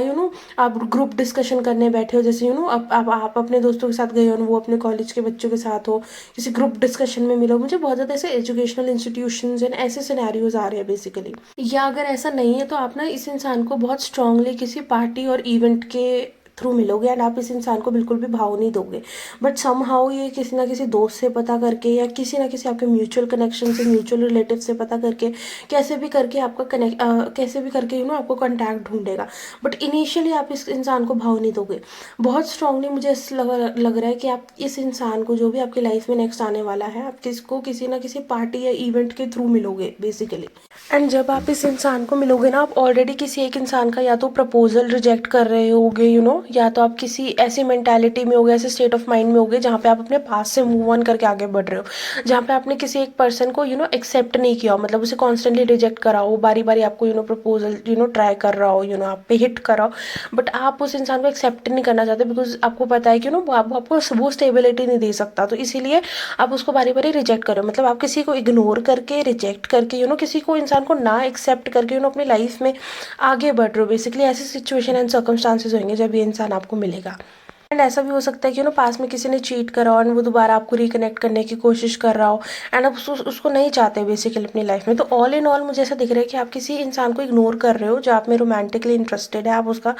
आप ग्रुप डिस्कशन करने बैठे हो, जैसे आप अपने दोस्तों के साथ गए हो, वो अपने कॉलेज के बच्चों के साथ हो, किसी ग्रुप डिस्कशन में मिलो। मुझे बहुत ज़्यादा ऐसे एजुकेशनल इंस्टीट्यूशंस एंड ऐसे सिनेरियोज आ रहे हैं बेसिकली। या अगर ऐसा नहीं है तो आप ना इस इंसान को बहुत स्ट्रांगली किसी पार्टी और इवेंट के थ्रू मिलोगे, एंड आप इस इंसान को बिल्कुल भी भाव नहीं दोगे, बट समहाउ ये किसी ना किसी दोस्त से पता करके, या किसी ना किसी आपके म्यूचुअल कनेक्शन से, म्यूचुअल रिलेटिव से पता करके, कैसे भी करके आपका कैसे भी करके आपको कॉन्टैक्ट ढूंढेगा, बट इनिशियली आप इस इंसान को भाव नहीं दोगे। बहुत स्ट्रांगली मुझे लग रहा है कि आप इस इंसान को, जो भी आपकी लाइफ में नेक्स्ट आने वाला है, आप किसको किसी ना किसी पार्टी या इवेंट के थ्रू मिलोगे बेसिकली। एंड जब आप इस इंसान को मिलोगे ना, आप ऑलरेडी किसी एक इंसान का या तो प्रपोजल रिजेक्ट कर रहे होगे, या तो आप किसी ऐसी मेंटालिटी में होगे, ऐसे स्टेट ऑफ माइंड में होगे जहाँ पे आप अपने पास से मूव ऑन करके आगे बढ़ रहे हो, जहाँ पे आपने किसी एक पर्सन को एक्सेप्ट नहीं किया हो, मतलब उसे कॉन्स्टेंटली रिजेक्ट करा हो, बारी बारी आपको प्रपोजल ट्राई कर रहा हो, आप पे हिट कर रहा हो, बट आप उस इंसान को एक्सेप्ट नहीं करना चाहते, बिकॉज आपको पता है कि वो आपको वो स्टेबिलिटी नहीं दे सकता, तो इसीलिए आप उसको बारी बारी रिजेक्ट करो। मतलब आप किसी को इग्नोर करके, रिजेक्ट करके, किसी को इंसान को ना एक्सेप्ट करके अपनी लाइफ में आगे बढ़ रहे हो बेसिकली। ऐसी सिचुएशन एंड सर्कमस्टांसेस होंगे जब ये इंसान आपको मिलेगा। एंड ऐसा भी हो सकता है कि पास में किसी ने चीट करा हो, और वो दोबारा आपको रिकनेक्ट करने की कोशिश कर रहा हो, एंड आप उसको नहीं चाहते बेसिकली अपनी लाइफ में। तो ऑल इन ऑल मुझे ऐसा दिख रहा है कि आप किसी इंसान को इग्नोर कर रहे हो जो आप में रोमांटिकली इंटरेस्टेड है, आप उसका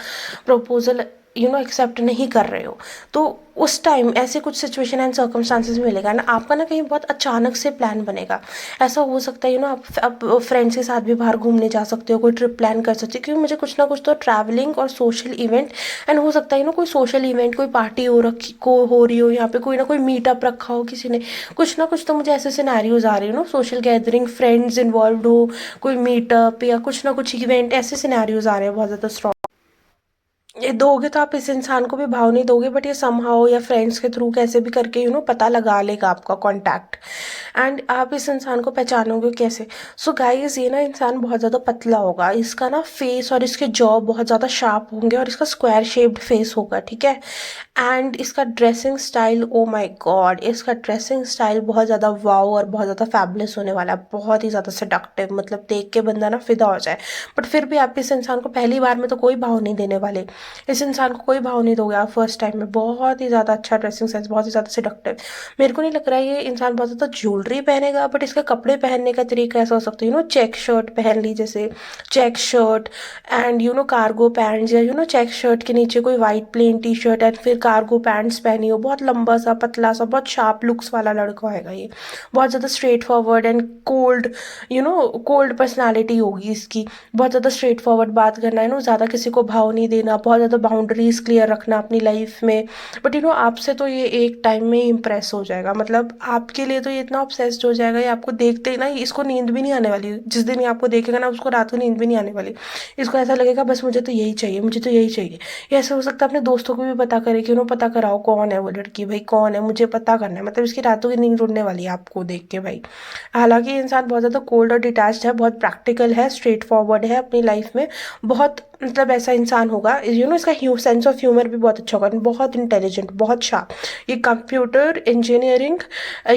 प्रपोजल एक्सेप्ट नहीं कर रहे हो। तो उस टाइम ऐसे कुछ सिचुएशन एंड सर्कमस्टांसेस मिलेगा ना, आपका ना कहीं बहुत अचानक से प्लान बनेगा। ऐसा हो सकता है आप फ्रेंड्स के साथ भी बाहर घूमने जा सकते हो, कोई ट्रिप प्लान कर सकते हो, क्योंकि मुझे कुछ ना कुछ तो ट्रैवलिंग और सोशल इवेंट, एंड हो सकता है कोई सोशल इवेंट, कोई पार्टी हो रही हो, यहाँ पे कोई ना कोई मीटअप रखा हो किसी ने, कुछ ना कुछ तो मुझे ऐसे सिनेरियोज आ रही हो, सोशल गैदरिंग, फ्रेंड्स इन्वॉल्व हो, कोई मीटअप या कुछ ना कुछ इवेंट, ऐसे सिनेरियोज आ रहे हैं बहुत ज़्यादा स्ट्रॉन्ग। ये दोगे तो आप इस इंसान को भी भाव नहीं दोगे, बट ये समहाउ या फ्रेंड्स के थ्रू कैसे भी करके पता लगा लेगा आपका कांटेक्ट। एंड आप इस इंसान को पहचानोगे कैसे? सो गाइस, ये ना इंसान बहुत ज़्यादा पतला होगा, इसका ना फेस और इसके जॉ बहुत ज़्यादा शार्प होंगे और इसका स्क्वायर शेप्ड फेस होगा, ठीक है। एंड इसका dressing style, oh my God, इसका ड्रेसिंग स्टाइल बहुत ज़्यादा वाव और बहुत ज़्यादा फैबुलस होने वाला है, बहुत ही ज़्यादा सेडक्टिव, मतलब देख के बंदा ना फिदा हो जाए। बट फिर भी आप इस इंसान को पहली बार में तो कोई भाव नहीं देने वाले, इस इंसान को कोई भाव नहीं दोगे आप फर्स्ट टाइम में। बहुत ही ज़्यादा अच्छा ड्रेसिंग सेंस, बहुत ही ज़्यादा सेडक्टिव। मेरे को नहीं लग रहा है ये इंसान बहुत ज़्यादा ज्वेलरी पहनेगा, बट इसका कपड़े पहनने का तरीका ऐसा हो सकता है, चेक शर्ट पहन ली, जैसे check shirt and cargo pants, या चेक शर्ट के नीचे कोई white plain T shirt and फिर कार्गो पैंट्स पहनी हो। बहुत लंबा सा, पतला सा, बहुत शार्प लुक्स वाला लड़का होएगा ये, बहुत ज़्यादा straight forward and cold, cold personality होगी इसकी। बहुत ज़्यादा स्ट्रेट फॉरवर्ड बात करना है, ज़्यादा किसी को भाव नहीं देना, बहुत ज़्यादा बाउंड्रीज क्लियर रखना अपनी लाइफ में। बट आपसे तो ये एक टाइम में इम्प्रेस हो जाएगा, मतलब आपके लिए तो ये इतना ऑब्सेस्ड हो जाएगा, ये आपको देखते ही ना इसको नींद भी नहीं आने वाली। जिस दिन ये आपको देखेगा ना, उसको रात को नींद भी नहीं आने वाली। इसको ऐसा लगेगा बस मुझे तो यही चाहिए, मुझे तो यही चाहिए। ये ऐसा हो सकता है अपने दोस्तों को भी पता करे कि पता कराओ कौन है वो लड़की, भाई कौन है, मुझे पता करना है। मतलब इसकी रातों की नींद उड़ने वाली है आपको देख के भाई। हालांकि ये इंसान बहुत ज़्यादा कोल्ड और डिटैच्ड है, बहुत प्रैक्टिकल है, स्ट्रेट फॉरवर्ड है अपनी लाइफ में, बहुत मतलब ऐसा इंसान होगा। इसका सेंस ऑफ ह्यूमर भी बहुत अच्छा होगा, बहुत इंटेलिजेंट, बहुत शार्प। ये कंप्यूटर इंजीनियरिंग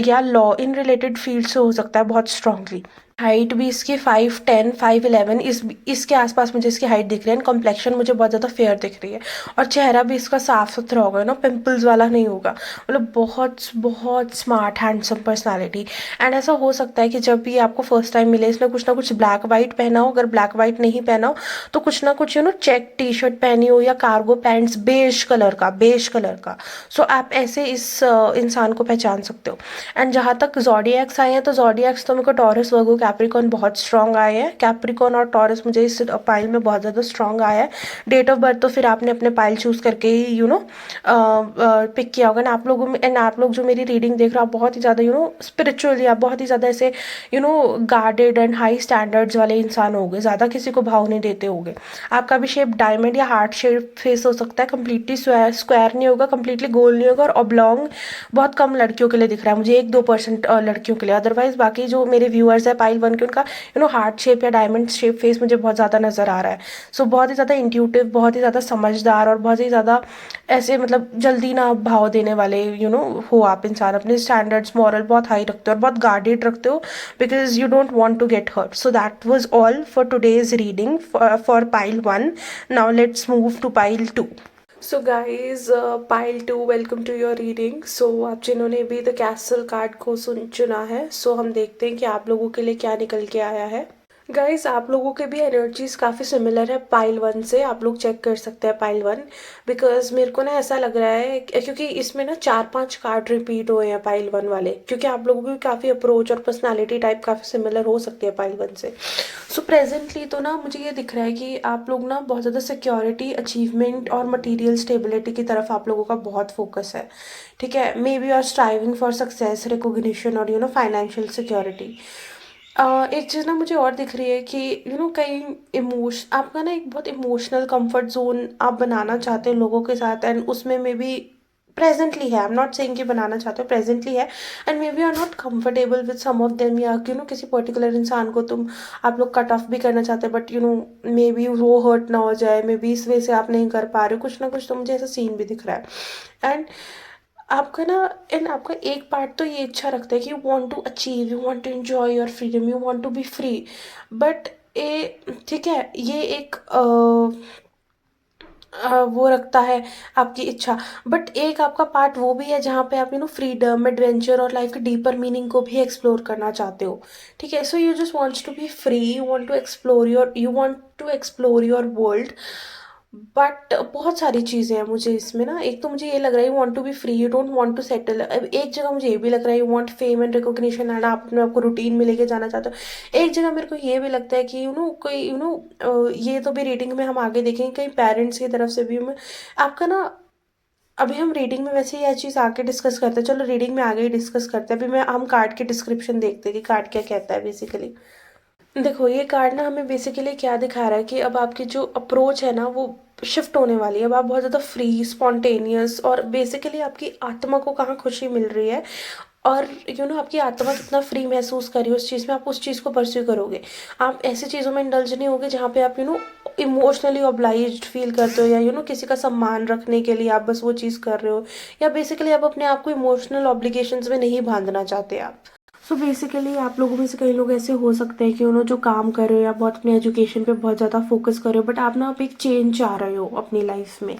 या लॉ इन रिलेटेड फील्ड से हो सकता है बहुत स्ट्रांगली। हाइट भी इसकी 5'10", 5'11", इसके आसपास मुझे इसकी हाइट दिख रही है। कॉम्प्लेक्शन मुझे बहुत ज़्यादा फेयर दिख रही है और चेहरा भी इसका साफ सुथरा होगा, पिंपल्स वाला नहीं होगा। मतलब बहुत बहुत स्मार्ट हैंडसम पर्सनालिटी। एंड ऐसा हो सकता है कि जब भी आपको फर्स्ट टाइम मिले, इसने कुछ ना कुछ ब्लैक वाइट पहना हो, अगर ब्लैक वाइट नहीं पहना हो तो कुछ ना कुछ चेक टी शर्ट पहनी हो या कार्गो पैंट्स बेज कलर का। सो आप ऐसे इस इंसान को पहचान सकते हो। एंड जहाँ तक जॉडिएक्स आए हैं, तो जॉडिएक्स तो मेरे को टॉरस, वर्गो, कैप्रिकॉन बहुत स्ट्रॉन्ग आए हैं। कैप्रिकॉन और टॉरस मुझे इस पाइल में बहुत ज़्यादा स्ट्रॉन्ग आया है। डेट ऑफ बर्थ तो फिर आपने अपने पाइल चूज़ करके ही पिक किया होगा ना आप लोगों में। एंड आप लोग जो मेरी रीडिंग देख रहे हो, आप बहुत ही ज़्यादा स्पिरिचुअल या बहुत ही ज़्यादा ऐसे गार्डेड एंड हाई स्टैंडर्ड्स वाले इंसान हो गए, ज़्यादा किसी को भाव नहीं देते होगे। आपका भी शेप डायमंड या हार्ट शेप फेस हो सकता है, कम्प्लीटली स्क्वायर नहीं होगा, कम्प्लीटली गोल नहीं होगा, और ऑब्लॉन्ग बहुत कम लड़कियों के लिए दिख रहा है मुझे, 1-2% लड़कियों के लिए। अदरवाइज बाकी जो मेरे व्यूअर्स है पाइल 1 के, उनका हार्ट शेप या डायमंड शेप फेस मुझे बहुत ज़्यादा नज़र आ रहा है। सो बहुत ही ज़्यादा इंट्यूटिव, बहुत ही ज़्यादा समझदार और बहुत ही ज़्यादा ऐसे मतलब जल्दी ना भाव देने वाले हो आप इंसान। अपने स्टैंडर्ड्स, मॉरल बहुत हाई रखते हो और बहुत गार्डेड रखते हो, because you don't want to get hurt. So that was all for today's reading for pile 1. Now let's move to pile 2. So guys, pile 2, welcome to your reading. So आप जिन्होंने भी the castle card को चुना है, सो हम देखते हैं कि आप लोगों के लिए क्या निकल के आया है। गाइज, आप लोगों के भी एनर्जीज काफ़ी सिमिलर है पाइल 1 से, आप लोग चेक कर सकते हैं पाइल 1। बिकॉज मेरे को ना ऐसा लग रहा है क्योंकि इसमें ना 4-5 कार्ड रिपीट हुए हैं पाइल 1 वाले, क्योंकि आप लोगों की काफ़ी अप्रोच और पर्सनालिटी टाइप काफ़ी सिमिलर हो सकती है पाइल 1 से। सो प्रेजेंटली तो ना मुझे ये दिख रहा है कि आप लोग ना बहुत ज़्यादा सिक्योरिटी, अचीवमेंट और मटीरियल स्टेबिलिटी की तरफ आप लोगों का बहुत फोकस है, ठीक है। Maybe are striving for success, recognition और फाइनेंशियल सिक्योरिटी। एक चीज़ ना मुझे और दिख रही है कि कहीं आपका ना एक बहुत इमोशनल कंफर्ट जोन आप बनाना चाहते हो लोगों के साथ, एंड उसमें मे बी प्रेजेंटली है, आई एम नॉट सेइंग कि बनाना चाहते हो, प्रेजेंटली है। And maybe are not comfortable with some of them, या किसी पर्टिकुलर इंसान को आप लोग कट ऑफ भी करना चाहते हो, बट मे बी वो हर्ट ना हो जाए, मे बी इस वजह से आप नहीं कर पा रहे हो, कुछ ना कुछ तो मुझे ऐसा सीन भी दिख रहा है। एंड आपका ना आपका एक पार्ट तो ये इच्छा रखता है कि you want to achieve, you want to enjoy your freedom, you want to be free. But ठीक है, ये एक वो रखता है आपकी इच्छा। बट एक आपका पार्ट वो भी है जहाँ पे आप फ्रीडम, एडवेंचर और लाइफ के डीपर मीनिंग को भी एक्सप्लोर करना चाहते हो, ठीक है। So you just wants to be free, you want to explore your world. But बहुत सारी चीज़ें हैं मुझे इसमें ना। एक तो मुझे ये लग रहा है you want to be free, you don't want to settle. अब एक जगह मुझे ये भी लग रहा है you want fame and recognition, and आप अपने आपको रूटीन में लेके जाना चाहते हो। एक जगह मेरे को ये भी लगता है कि कोई ये तो भी रीडिंग में हम आगे देखेंगे, कहीं पेरेंट्स की तरफ से भी मैं आपका ना, अभी हम रीडिंग में वैसे ये चीज़ आगे डिस्कस करते हैं, चलो रीडिंग में आगे ही डिस्कस करते हैं। अभी हम कार्ड के डिस्क्रिप्शन देखते हैं कि कार्ड क्या कहता है बेसिकली। देखो, ये कार्ड ना हमें बेसिकली क्या दिखा रहा है कि अब आपकी जो अप्रोच है ना वो शिफ्ट होने वाली है। अब आप बहुत ज़्यादा फ्री, स्पॉन्टेनियस, और बेसिकली आपकी आत्मा को कहाँ खुशी मिल रही है, और आपकी आत्मा कितना फ्री महसूस कर रही है उस चीज़ में, आप उस चीज़ को परस्यू करोगे। आप ऐसी चीज़ों में इंडल्ज नहीं होगे जहाँ पे आप इमोशनली ऑब्लाइज्ड फील करते हो, या किसी का सम्मान रखने के लिए आप बस वो चीज़ कर रहे हो, या बेसिकली आप अपने आप को इमोशनल ऑब्लिगेशंस में नहीं बांधना चाहते आप। सो बेसिकली आप लोगों में से कई लोग ऐसे हो सकते हैं कि जो काम कर रहे हो या बहुत अपने एजुकेशन पे बहुत ज़्यादा फोकस कर रहे हो, बट आप ना आप एक चेंज चाह रहे हो अपनी लाइफ में।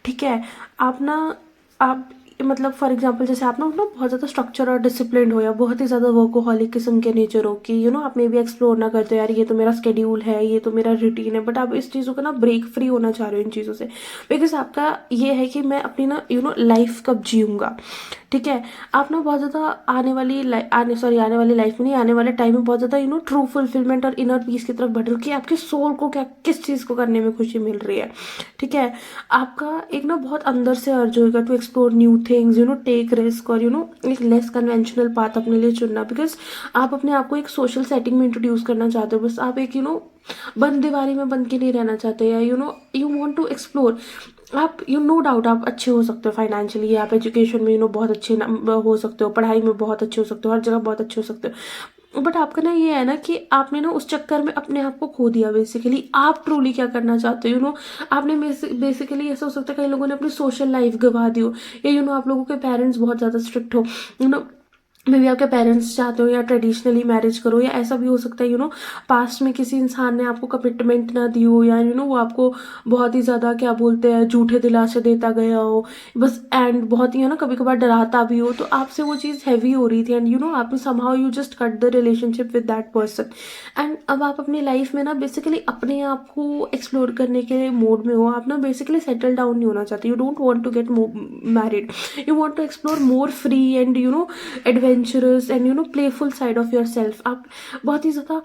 ठीक है। आप ना आप मतलब फॉर एग्जांपल जैसे आप ना बहुत ज़्यादा स्ट्रक्चर और डिसिप्लिन हो, या बहुत ही ज़्यादा वर्कोहॉलिक किस्म के नेचर हो कि आप मे भी एक्सप्लोर ना करते हो, यार ये तो मेरा स्केड्यूल है, ये तो मेरा रूटीन है, बट आप इस चीज़ों का ना ब्रेक फ्री होना चाह रहे हो इन चीज़ों से। बिकॉज आपका ये है कि मैं अपनी ना लाइफ कब जीऊँगा। ठीक है। आप ना बहुत ज़्यादा आने वाली लाइफ में नहीं, आने वाले टाइम में बहुत ज़्यादा ट्रू फुलफिलमेंट और इनर पीस की तरफ बढ़ रहे हो कि आपके सोल को क्या किस चीज़ को करने में खुशी मिल रही है। ठीक है। आपका एक ना बहुत अंदर से अर्ज होगा to explore new things, take risk, और एक लेस कन्वेंशनल पाथ अपने लिए चुनना। बिकॉज आप अपने आप को एक सोशल सेटिंग में इंट्रोड्यूस करना चाहते हो, बस आप एक बंद दीवारी में बंद के नहीं रहना चाहते, या यू वांट टू एक्सप्लोर। आप नो डाउट आप अच्छे हो सकते हो फाइनेंशियली, आप एजुकेशन में बहुत अच्छे हो सकते हो, पढ़ाई में बहुत अच्छे हो सकते हो, हर जगह बहुत अच्छे हो सकते हो, बट आपका ना ये है ना कि आपने ना उस चक्कर में अपने आप को खो दिया। बेसिकली आप ट्रूली क्या करना चाहते हो, आपने बेसिकली ऐसा हो सकता है कई लोगों ने अपनी सोशल लाइफ गवा दी हो, या आप लोगों के पेरेंट्स बहुत ज़्यादा स्ट्रिक्ट हो, मे बी आपके पेरेंट्स चाहते हो या ट्रेडिशनली मैरिज करो, या ऐसा भी हो सकता है पास्ट में किसी इंसान ने आपको कमिटमेंट ना दी हो, या वो आपको बहुत ही ज़्यादा क्या बोलते हैं झूठे दिलासे देता गया हो, बस एंड बहुत ही कभी कभार डराता भी हो, तो आपसे वो चीज़ हैवी हो रही थी, एंड आपने somehow you just cut the relationship with that person. And अब आप अपनी लाइफ में ना बेसिकली अपने आप को एक्सप्लोर करने के मोड में हो, आप ना बेसिकली सेटल डाउन नहीं होना चाहते, you don't want to get married, you want to explore more free and adventurous and playful side of yourself. आप बहुत ही ज़्यादा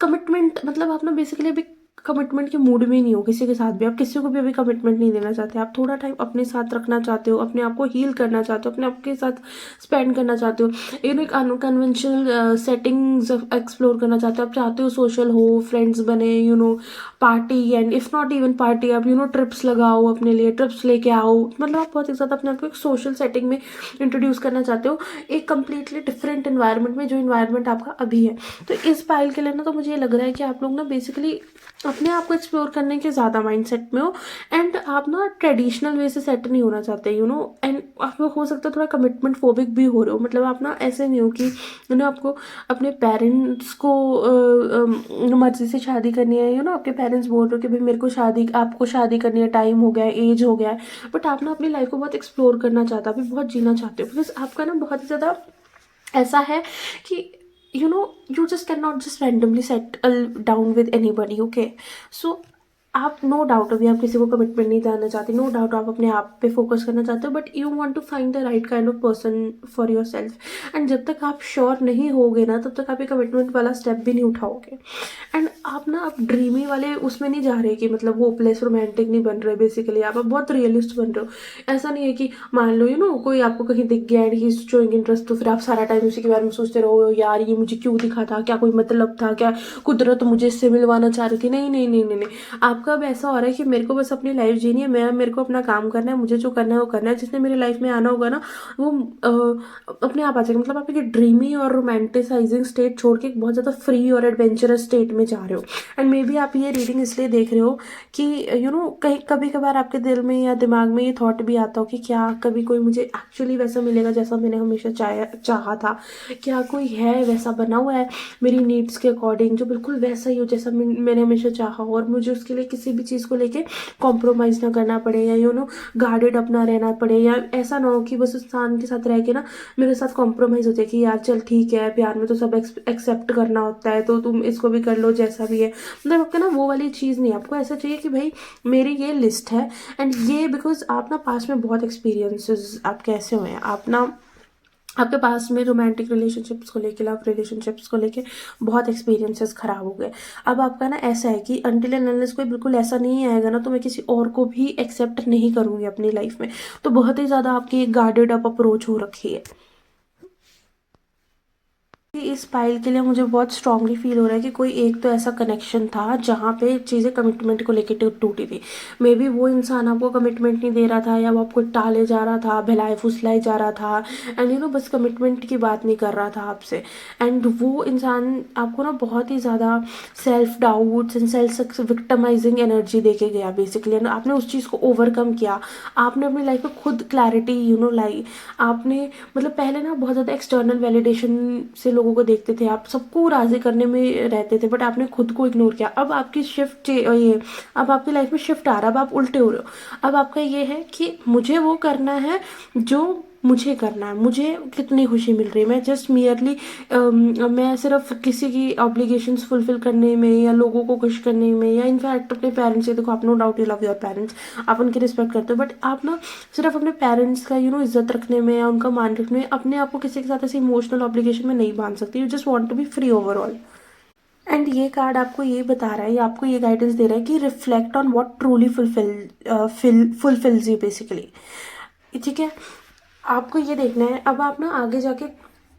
कमिटमेंट मतलब आप ना बेसिकली अभी कमिटमेंट के मूड में नहीं हो किसी के साथ भी, आप किसी को भी अभी कमिटमेंट नहीं देना चाहते, आप थोड़ा टाइम अपने साथ रखना चाहते हो, अपने आप को हील करना चाहते हो, अपने आप के साथ स्पेंड करना चाहते हो, एक अनकन्वेंशनल सेटिंग्स एक्सप्लोर करना चाहते हो, आप चाहते हो सोशल हो, फ्रेंड्स बने, party, and if not even party आप ट्रिप्स लगाओ, अपने लिए ट्रिप्स लेके आओ, मतलब आप बहुत ही ज़्यादा अपने आप को एक सोशल सेटिंग में इंट्रोड्यूस करना चाहते हो, एक कम्प्लीटली डिफरेंट इन्वायरमेंट में जो इन्वायरमेंट आपका अभी है। तो इस पाइल के लिए ना तो मुझे ये लग रहा है कि आप लोग ना बेसिकली अपने आप को एक्सप्लोर करने के ज़्यादा माइंडसेट में हो, एंड आप ना ट्रेडिशनल वे से सेट नहीं होना चाहते, एंड आप हो सकता है थोड़ा कमिटमेंट फोबिक भी हो रहे हो, मतलब आप ना ऐसे नहीं हो कि आपको अपने पेरेंट्स को मर्जी से शादी करनी है, आपके पेरेंट्स बोल रहे हो कि भाई मेरे को आपको शादी करनी है, टाइम हो गया है, एज हो गया है, बट आप ना अपनी लाइफ को बहुत एक्सप्लोर करना चाहते हो, अभी बहुत जीना चाहते हो, बिकॉज आपका ना बहुत ही ज़्यादा ऐसा है कि you just cannot just randomly settle down with anybody, okay? So आप नो डाउट अभी आप किसी को कमिटमेंट नहीं देना चाहते, नो डाउट आप अपने आप पे फोकस करना चाहते हो, but you want to find the right kind of person for yourself, and जब तक आप श्योर नहीं होगे ना तब तक आप ये कमिटमेंट वाला स्टेप भी नहीं उठाओगे। एंड आप ना आप ड्रीमी वाले उसमें नहीं जा रहे कि मतलब होपलेस रोमांटिक नहीं बन रहे, बेसिकली आप बहुत रियलिस्ट बन रहे हो। ऐसा नहीं है कि मान लो कोई आपको कहीं दिख गया and he is showing interest, तो फिर आप सारा टाइम उसी के बारे में सोचते रहो, यार ये मुझे क्यों दिखा था, क्या कोई मतलब था, क्या कुदरत मुझे इससे मिलवाना चाह रही थी। नहीं नहीं नहीं नहीं नहीं, आपका अब ऐसा हो रहा है कि मेरे को बस अपनी लाइफ जीनी है, मेरे को अपना काम करना है, मुझे जो करना है वो करना है, जिसने मेरी लाइफ में आना होगा ना वो अपने आप आ जाएगा। मतलब आप एक ड्रीमी और रोमांटिसाइजिंग स्टेट छोड़ के एक बहुत ज़्यादा फ्री और एडवेंचरस स्टेट में जा रहे हो। एंड मे बी आप ये रीडिंग इसलिए देख रहे हो कि कहीं कभी कभार आपके दिल में या दिमाग में ये थॉट भी आता हो कि क्या कभी कोई मुझे एक्चुअली वैसा मिलेगा जैसा मैंने हमेशा चाहा था, क्या कोई है वैसा बना हुआ है मेरी नीड्स के अकॉर्डिंग जो बिल्कुल वैसा ही हो जैसा मैंने हमेशा चाहा हो, और मुझे उसके लिए किसी भी चीज़ को लेके कॉम्प्रोमाइज़ ना करना पड़े, या गार्डेड अपना रहना पड़े, या ऐसा ना हो कि बस उस इंसान के साथ रह के ना मेरे साथ कॉम्प्रोमाइज़ हो जाए कि यार चल ठीक है, प्यार में तो सब एक्सेप्ट करना होता है, तो तुम इसको भी कर लो जैसा भी है। मतलब आपका ना वो वाली चीज़ नहीं, आपको ऐसा चाहिए कि भाई मेरी ये लिस्ट है, एंड ये बिकॉज आप ना पास में बहुत एक्सपीरियंसेस आपके ऐसे हुए हैं, आप ना आपके पास में रोमांटिक रिलेशनशिप्स को लेके, लव रिलेशनशिप्स को लेके बहुत एक्सपीरियंसेस खराब हो गए। अब आपका ना ऐसा है कि अनटिल एंड अनलेस कोई बिल्कुल ऐसा नहीं आएगा ना तो मैं किसी और को भी एक्सेप्ट नहीं करूँगी अपनी लाइफ में। तो बहुत ही ज़्यादा आपकी एक गार्डेड अप अप्रोच हो रखी है। इस पाइल के लिए मुझे बहुत स्ट्रांगली फील हो रहा है कि कोई एक तो ऐसा कनेक्शन था जहाँ पे चीज़ें कमिटमेंट को लेके टूटी थी। मे बी वो इंसान आपको कमिटमेंट नहीं दे रहा था, या वो आपको टाले जा रहा था, बहलाए फुसलाए जा रहा था, एंड बस कमिटमेंट की बात नहीं कर रहा था आपसे। एंड वो इंसान आपको ना बहुत ही ज़्यादा self doubts and self victimizing energy दे के गया बेसिकली। आपने उस चीज़ को ओवरकम किया, आपने अपनी लाइफ में खुद क्लैरिटी लाई। आपने मतलब पहले ना बहुत ज़्यादा एक्सटर्नल वैलिडेशन से लोगों को देखते थे, आप सबको राज़ी करने में रहते थे, बट आपने खुद को इग्नोर किया। अब आपकी ये अब आपकी लाइफ में शिफ्ट आ रहा है, अब आप उल्टे हो रहे हो। अब आपका ये है कि मुझे वो करना है जो मुझे करना है, मुझे कितनी खुशी मिल रही है। मैं जस्ट मियरली मैं सिर्फ किसी की ऑब्लिगेशंस फुलफिल करने में या लोगों को खुश करने में, या इनफैक्ट अपने पेरेंट्स से, देखो आप no doubt you love your parents, आप उनकी रिस्पेक्ट करते हो, बट आप ना सिर्फ अपने पेरेंट्स का इज्जत रखने में या उनका मान रखने में अपने आप को किसी के साथ ऐसे इमोशनल ऑब्लिगेशन में नहीं बांध सकती। You just want to be free overall. And ये कार्ड आपको ये बता रहा है, या आपको ये गाइडेंस दे रहा है कि reflect on what truly fulfils you basically. ठीक है, आपको ये देखना है। अब आप ना आगे जाके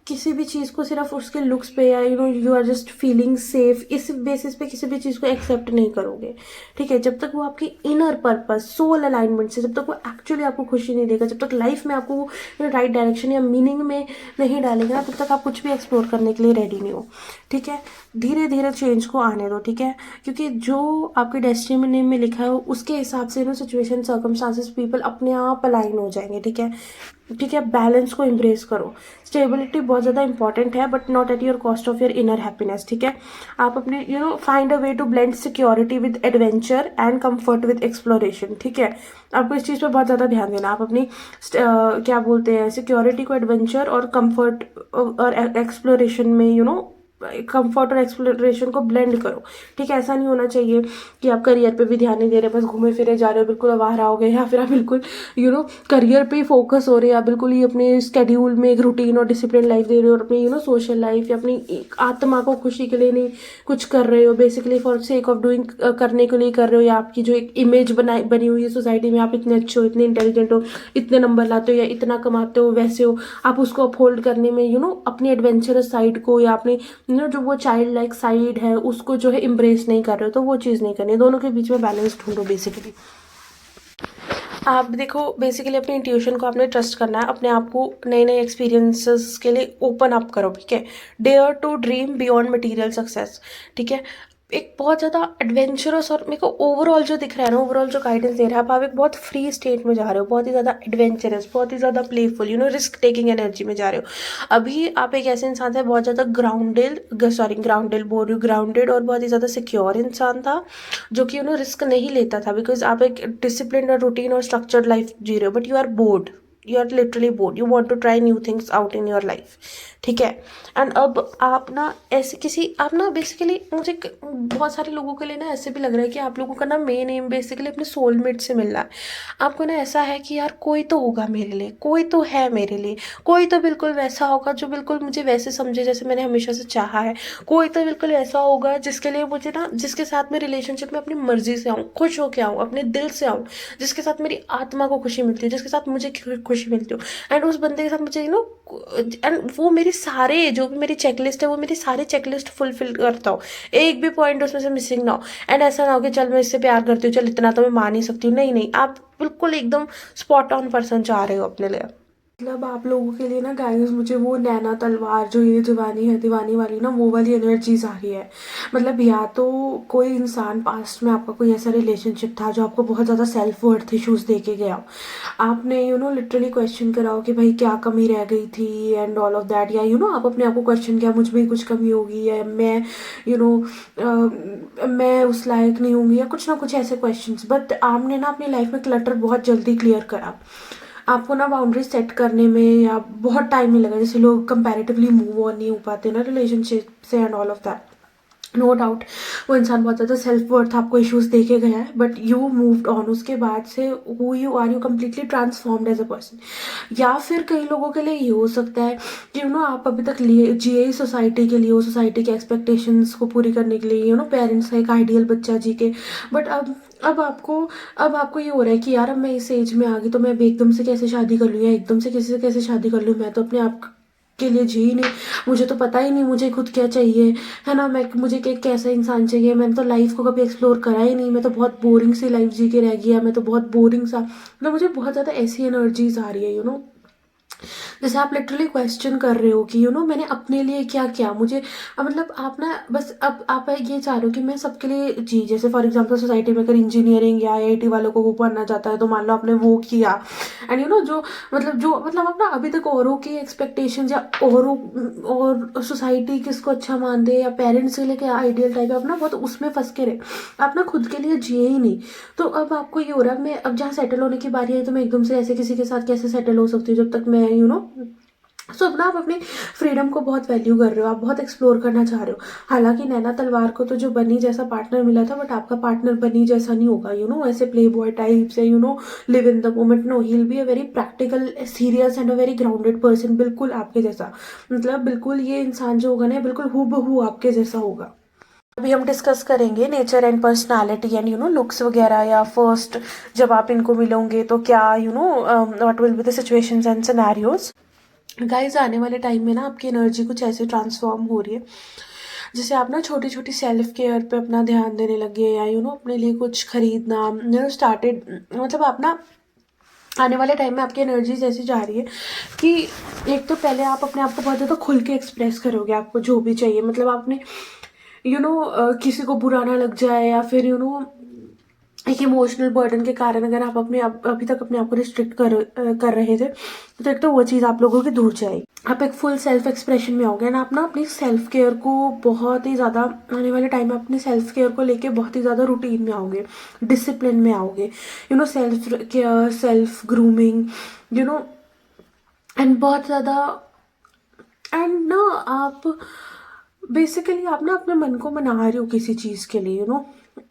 किसी भी चीज़ को सिर्फ उसके लुक्स पे, या you are just feeling safe, इस बेसिस पे किसी भी चीज़ को एक्सेप्ट नहीं करोगे। ठीक है, जब तक वो आपकी इनर पर्पस सोल अलाइनमेंट से, जब तक वो एक्चुअली आपको खुशी नहीं देगा, जब तक लाइफ में आपको वो राइट डायरेक्शन या मीनिंग में नहीं डालेगा ना, तब तक आप कुछ भी एक्सप्लोर करने के लिए रेडी नहीं हो। ठीक है, धीरे धीरे चेंज को आने दो। ठीक है, क्योंकि जो आपके डेस्टिनी में लिखा है उसके हिसाब से सिचुएशन सर्कमस्टांसेस पीपल अपने आप अलाइन हो जाएंगे। ठीक है, ठीक है, बैलेंस को एम्ब्रेस करो। स्टेबिलिटी बहुत ज़्यादा इंपॉर्टेंट है, but not at your cost of your inner happiness. ठीक है, आप अपने find a way to blend security with adventure and comfort with exploration. ठीक है, आपको इस चीज़ पे बहुत ज़्यादा ध्यान देना। आप अपनी क्या बोलते हैं, सिक्योरिटी को एडवेंचर और कंफर्ट और एक्सप्लोरेशन में कंफर्ट और एक्सप्लोरेशन को ब्लेंड करो। ठीक है, ऐसा नहीं होना चाहिए कि आप करियर पे भी ध्यान नहीं दे रहे, बस घूमे फिरे जा रहे हो, बिल्कुल आवारा हो गए, या फिर आप बिल्कुल करियर पे ही फोकस हो रहे हैं, आप बिल्कुल ही अपने स्केड्यूल में एक रूटीन और डिसिप्लिन लाइफ दे रहे हो, और अपनी सोशल लाइफ या अपनी एक आत्मा को खुशी के लिए नहीं कुछ कर रहे हो, basically for sake of doing, करने के लिए कर रहे हो, या आपकी जो एक इमेज बनी हुई है सोसाइटी में, आप इतने अच्छे हो, इतने इंटेलिजेंट हो, इतने नंबर लाते हो, या इतना कमाते हो, वैसे हो, आप उसको अपहोल्ड करने में अपनी एडवेंचरस साइड को, या अपने जो वो चाइल्ड लाइक साइड है उसको जो है इम्ब्रेस नहीं कर रहे हो, तो वो चीज़ नहीं करनी। दोनों के बीच में बैलेंस ढूंढो बेसिकली। आप देखो, बेसिकली अपने इंट्यूशन को आपने ट्रस्ट करना है, अपने आप को नए नए एक्सपीरियंसेस के लिए ओपन अप करो। ठीक है, dare to dream beyond material success. ठीक है, एक बहुत ज़्यादा एडवेंचरस, और मेरे को ओवरऑल जो दिख रहा है ना, ओवरऑल जो गाइडेंस दे रहा है, आप एक बहुत फ्री स्टेट में जा रहे हो, बहुत ही ज़्यादा एडवेंचरस, बहुत ही ज़्यादा प्लेफुल, रिस्क टेकिंग एनर्जी में जा रहे हो। अभी आप एक ऐसे इंसान थे बहुत ज़्यादा ग्राउंडेड बोल रही हूँ, ग्राउंडेड और बहुत ही ज़्यादा सिक्योर इंसान था, जो कि रिस्क नहीं लेता था, बिकॉज आप एक डिसिप्लिन और रूटीन और स्ट्रक्चर्ड लाइफ जी रहे हो, but you are bored, you are literally bored, you want to try new things out in your life. ठीक है, एंड अब आप ना ऐसे आप ना बेसिकली, मुझे बहुत सारे लोगों के लिए ना ऐसे भी लग रहा है कि आप लोगों का ना मेन एम बेसिकली अपने सोलमेट से मिलना है। आपको ना ऐसा है कि यार कोई तो होगा मेरे लिए, कोई तो है मेरे लिए, कोई तो बिल्कुल वैसा होगा जो बिल्कुल मुझे वैसे समझे जैसे मैंने हमेशा से चाहा है, कोई तो बिल्कुल ऐसा होगा जिसके लिए मुझे ना, जिसके साथ मैं रिलेशनशिप में अपनी मर्जी से आऊँ, खुश होके आऊँ, अपने दिल से आऊँ, जिसके साथ मेरी आत्मा को खुशी मिलती है, जिसके साथ मुझे खुशी मिलती हो, एंड उस बंदे के साथ मुझे एंड वो मेरी सारे जो भी मेरी चेकलिस्ट है, वो मेरी सारी चेकलिस्ट फुलफिल करता हो, एक भी पॉइंट उसमें से मिसिंग ना हो। एंड ऐसा ना हो कि चल मैं इससे प्यार करती हूँ, चल इतना तो मैं मान ही सकती हूँ, नहीं नहीं, आप बिल्कुल एकदम स्पॉट ऑन पर्सन चाह रहे हो अपने लिए। मतलब आप लोगों के लिए ना गाइस, मुझे वो नैना तलवार जो ये दीवानी है दीवानी वाली ना, वो वाली एनर्जीज आ रही है। मतलब या तो कोई इंसान पास्ट में आपका कोई ऐसा रिलेशनशिप था जो आपको बहुत ज़्यादा सेल्फ वर्थ इशूज़ दे के गया हो, आपने लिटरली क्वेश्चन करा हो कि भाई क्या कमी रह गई थी एंड ऑल ऑफ दैट, या आप अपने आप को क्वेश्चन किया मुझ में ही कुछ कमी होगी, या मैं मैं उस लायक नहीं होंगी, या कुछ ना कुछ ऐसे क्वेश्चन। बट आपने ना अपनी लाइफ में क्लटर बहुत जल्दी क्लियर करा। आपको ना बाउंड्री सेट करने में या बहुत टाइम नहीं लगा, जैसे लोग कंपैरेटिवली मूव ऑन नहीं हो पाते ना रिलेशनशिप से and all of that. No doubt वो इंसान बहुत ज़्यादा सेल्फ वर्थ आपको इश्यूज देके गया है, बट यू मूव्ड ऑन। उसके बाद से who you are, you completely transformed as a person. या फिर कई लोगों के लिए ये हो सकता है कि आप अभी तक जिए सोसाइटी के लिए हो, सोसाइटी के एक्सपेक्टेशंस को पूरी करने के लिए, पेरेंट्स का एक आइडियल बच्चा जी के, बट अब आपको ये हो रहा है कि यार अब मैं इस एज में आ गई, तो मैं अब एकदम से कैसे शादी कर लूँ, या एकदम से किसी से कैसे शादी कर लूँ, मैं तो अपने आप के लिए जी ही नहीं, मुझे तो पता ही नहीं मुझे खुद क्या चाहिए, है ना, मैं मुझे कैसा इंसान चाहिए, मैंने तो लाइफ को कभी एक्सप्लोर करा ही नहीं, मैं तो बहुत बोरिंग सी लाइफ जी के रह गया, मैं तो बहुत बोरिंग सा, मतलब मुझे बहुत ज़्यादा ऐसी एनर्जीज आ रही है जैसे आप लिटरली क्वेश्चन कर रहे हो कि मैंने अपने लिए क्या किया, मुझे मतलब आप ना बस अब आप ये चाह रहे हो कि मैं सबके लिए जी, जैसे फॉर एग्जांपल सोसाइटी में अगर इंजीनियरिंग या आईआईटी वालों को वो पढ़ना चाहता है तो मान लो आपने वो किया, एंड जो मतलब आप ना अभी तक औरों की एक्सपेक्टेशंस या औरों और सोसाइटी किसको अच्छा मानते हैं या पेरेंट्स के लिए क्या आइडियल टाइप है, आप ना बहुत उसमें फंस के रहे, आप ना खुद के लिए जिए ही नहीं। तो अब आपको ये हो रहा है मैं अब जहाँ सेटल होने की बारी आई तो मैं एकदम से ऐसे किसी के साथ कैसे सेटल हो सकती हूँ जब तक मैं सो अपना आप अपनी फ्रीडम को बहुत वैल्यू कर रहे हो, आप बहुत एक्सप्लोर करना चाह रहे हो। हालांकि नैना तलवार को तो जो बनी जैसा पार्टनर मिला था, बट आपका पार्टनर बनी जैसा नहीं होगा, ऐसे प्ले बॉय टाइप से, live in the moment, no, he will be a very practical, serious and a very grounded person, बिल्कुल आपके जैसा, मतलब बिल्कुल ये इंसान जो होगा ना बिल्कुल हूबहू आपके जैसा होगा। अभी हम डिस्कस करेंगे nature and personality and looks वगैरह, या फर्स्ट जब आप इनको मिलोगे तो क्या what will be the situations and scenarios. Guys आने वाले टाइम में ना आपकी एनर्जी कुछ ऐसे ट्रांसफॉर्म हो रही है जैसे आप ना छोटी छोटी सेल्फ केयर पे अपना ध्यान देने लगे, या अपने लिए कुछ खरीदना स्टार्टेड, मतलब आप ना आने वाले टाइम में आपकी एनर्जीज ऐसी जा रही है कि एक तो पहले आप अपने आप को बहुत ज़्यादा खुल के एक्सप्रेस करोगे, आपको जो भी चाहिए, मतलब आपने किसी को बुरा ना लग जाए, या फिर एक इमोशनल बर्डन के कारण अगर आप अभी तक अपने आप को रिस्ट्रिक्ट कर रहे थे, तो एक तो वो चीज़ आप लोगों की दूर जाएगी, आप एक फुल सेल्फ एक्सप्रेशन में आओगे, एंड आप ना अपनी सेल्फ केयर को बहुत ही ज़्यादा आने वाले टाइम में अपनी सेल्फ केयर को लेके बहुत ही ज़्यादा रूटीन में आओगे, डिसिप्लिन में आओगे, self care, self grooming, you know and बहुत ज़्यादा, एंड ना आप बेसिकली आप ना अपने मन को मना रहे हो किसी चीज़ के लिए,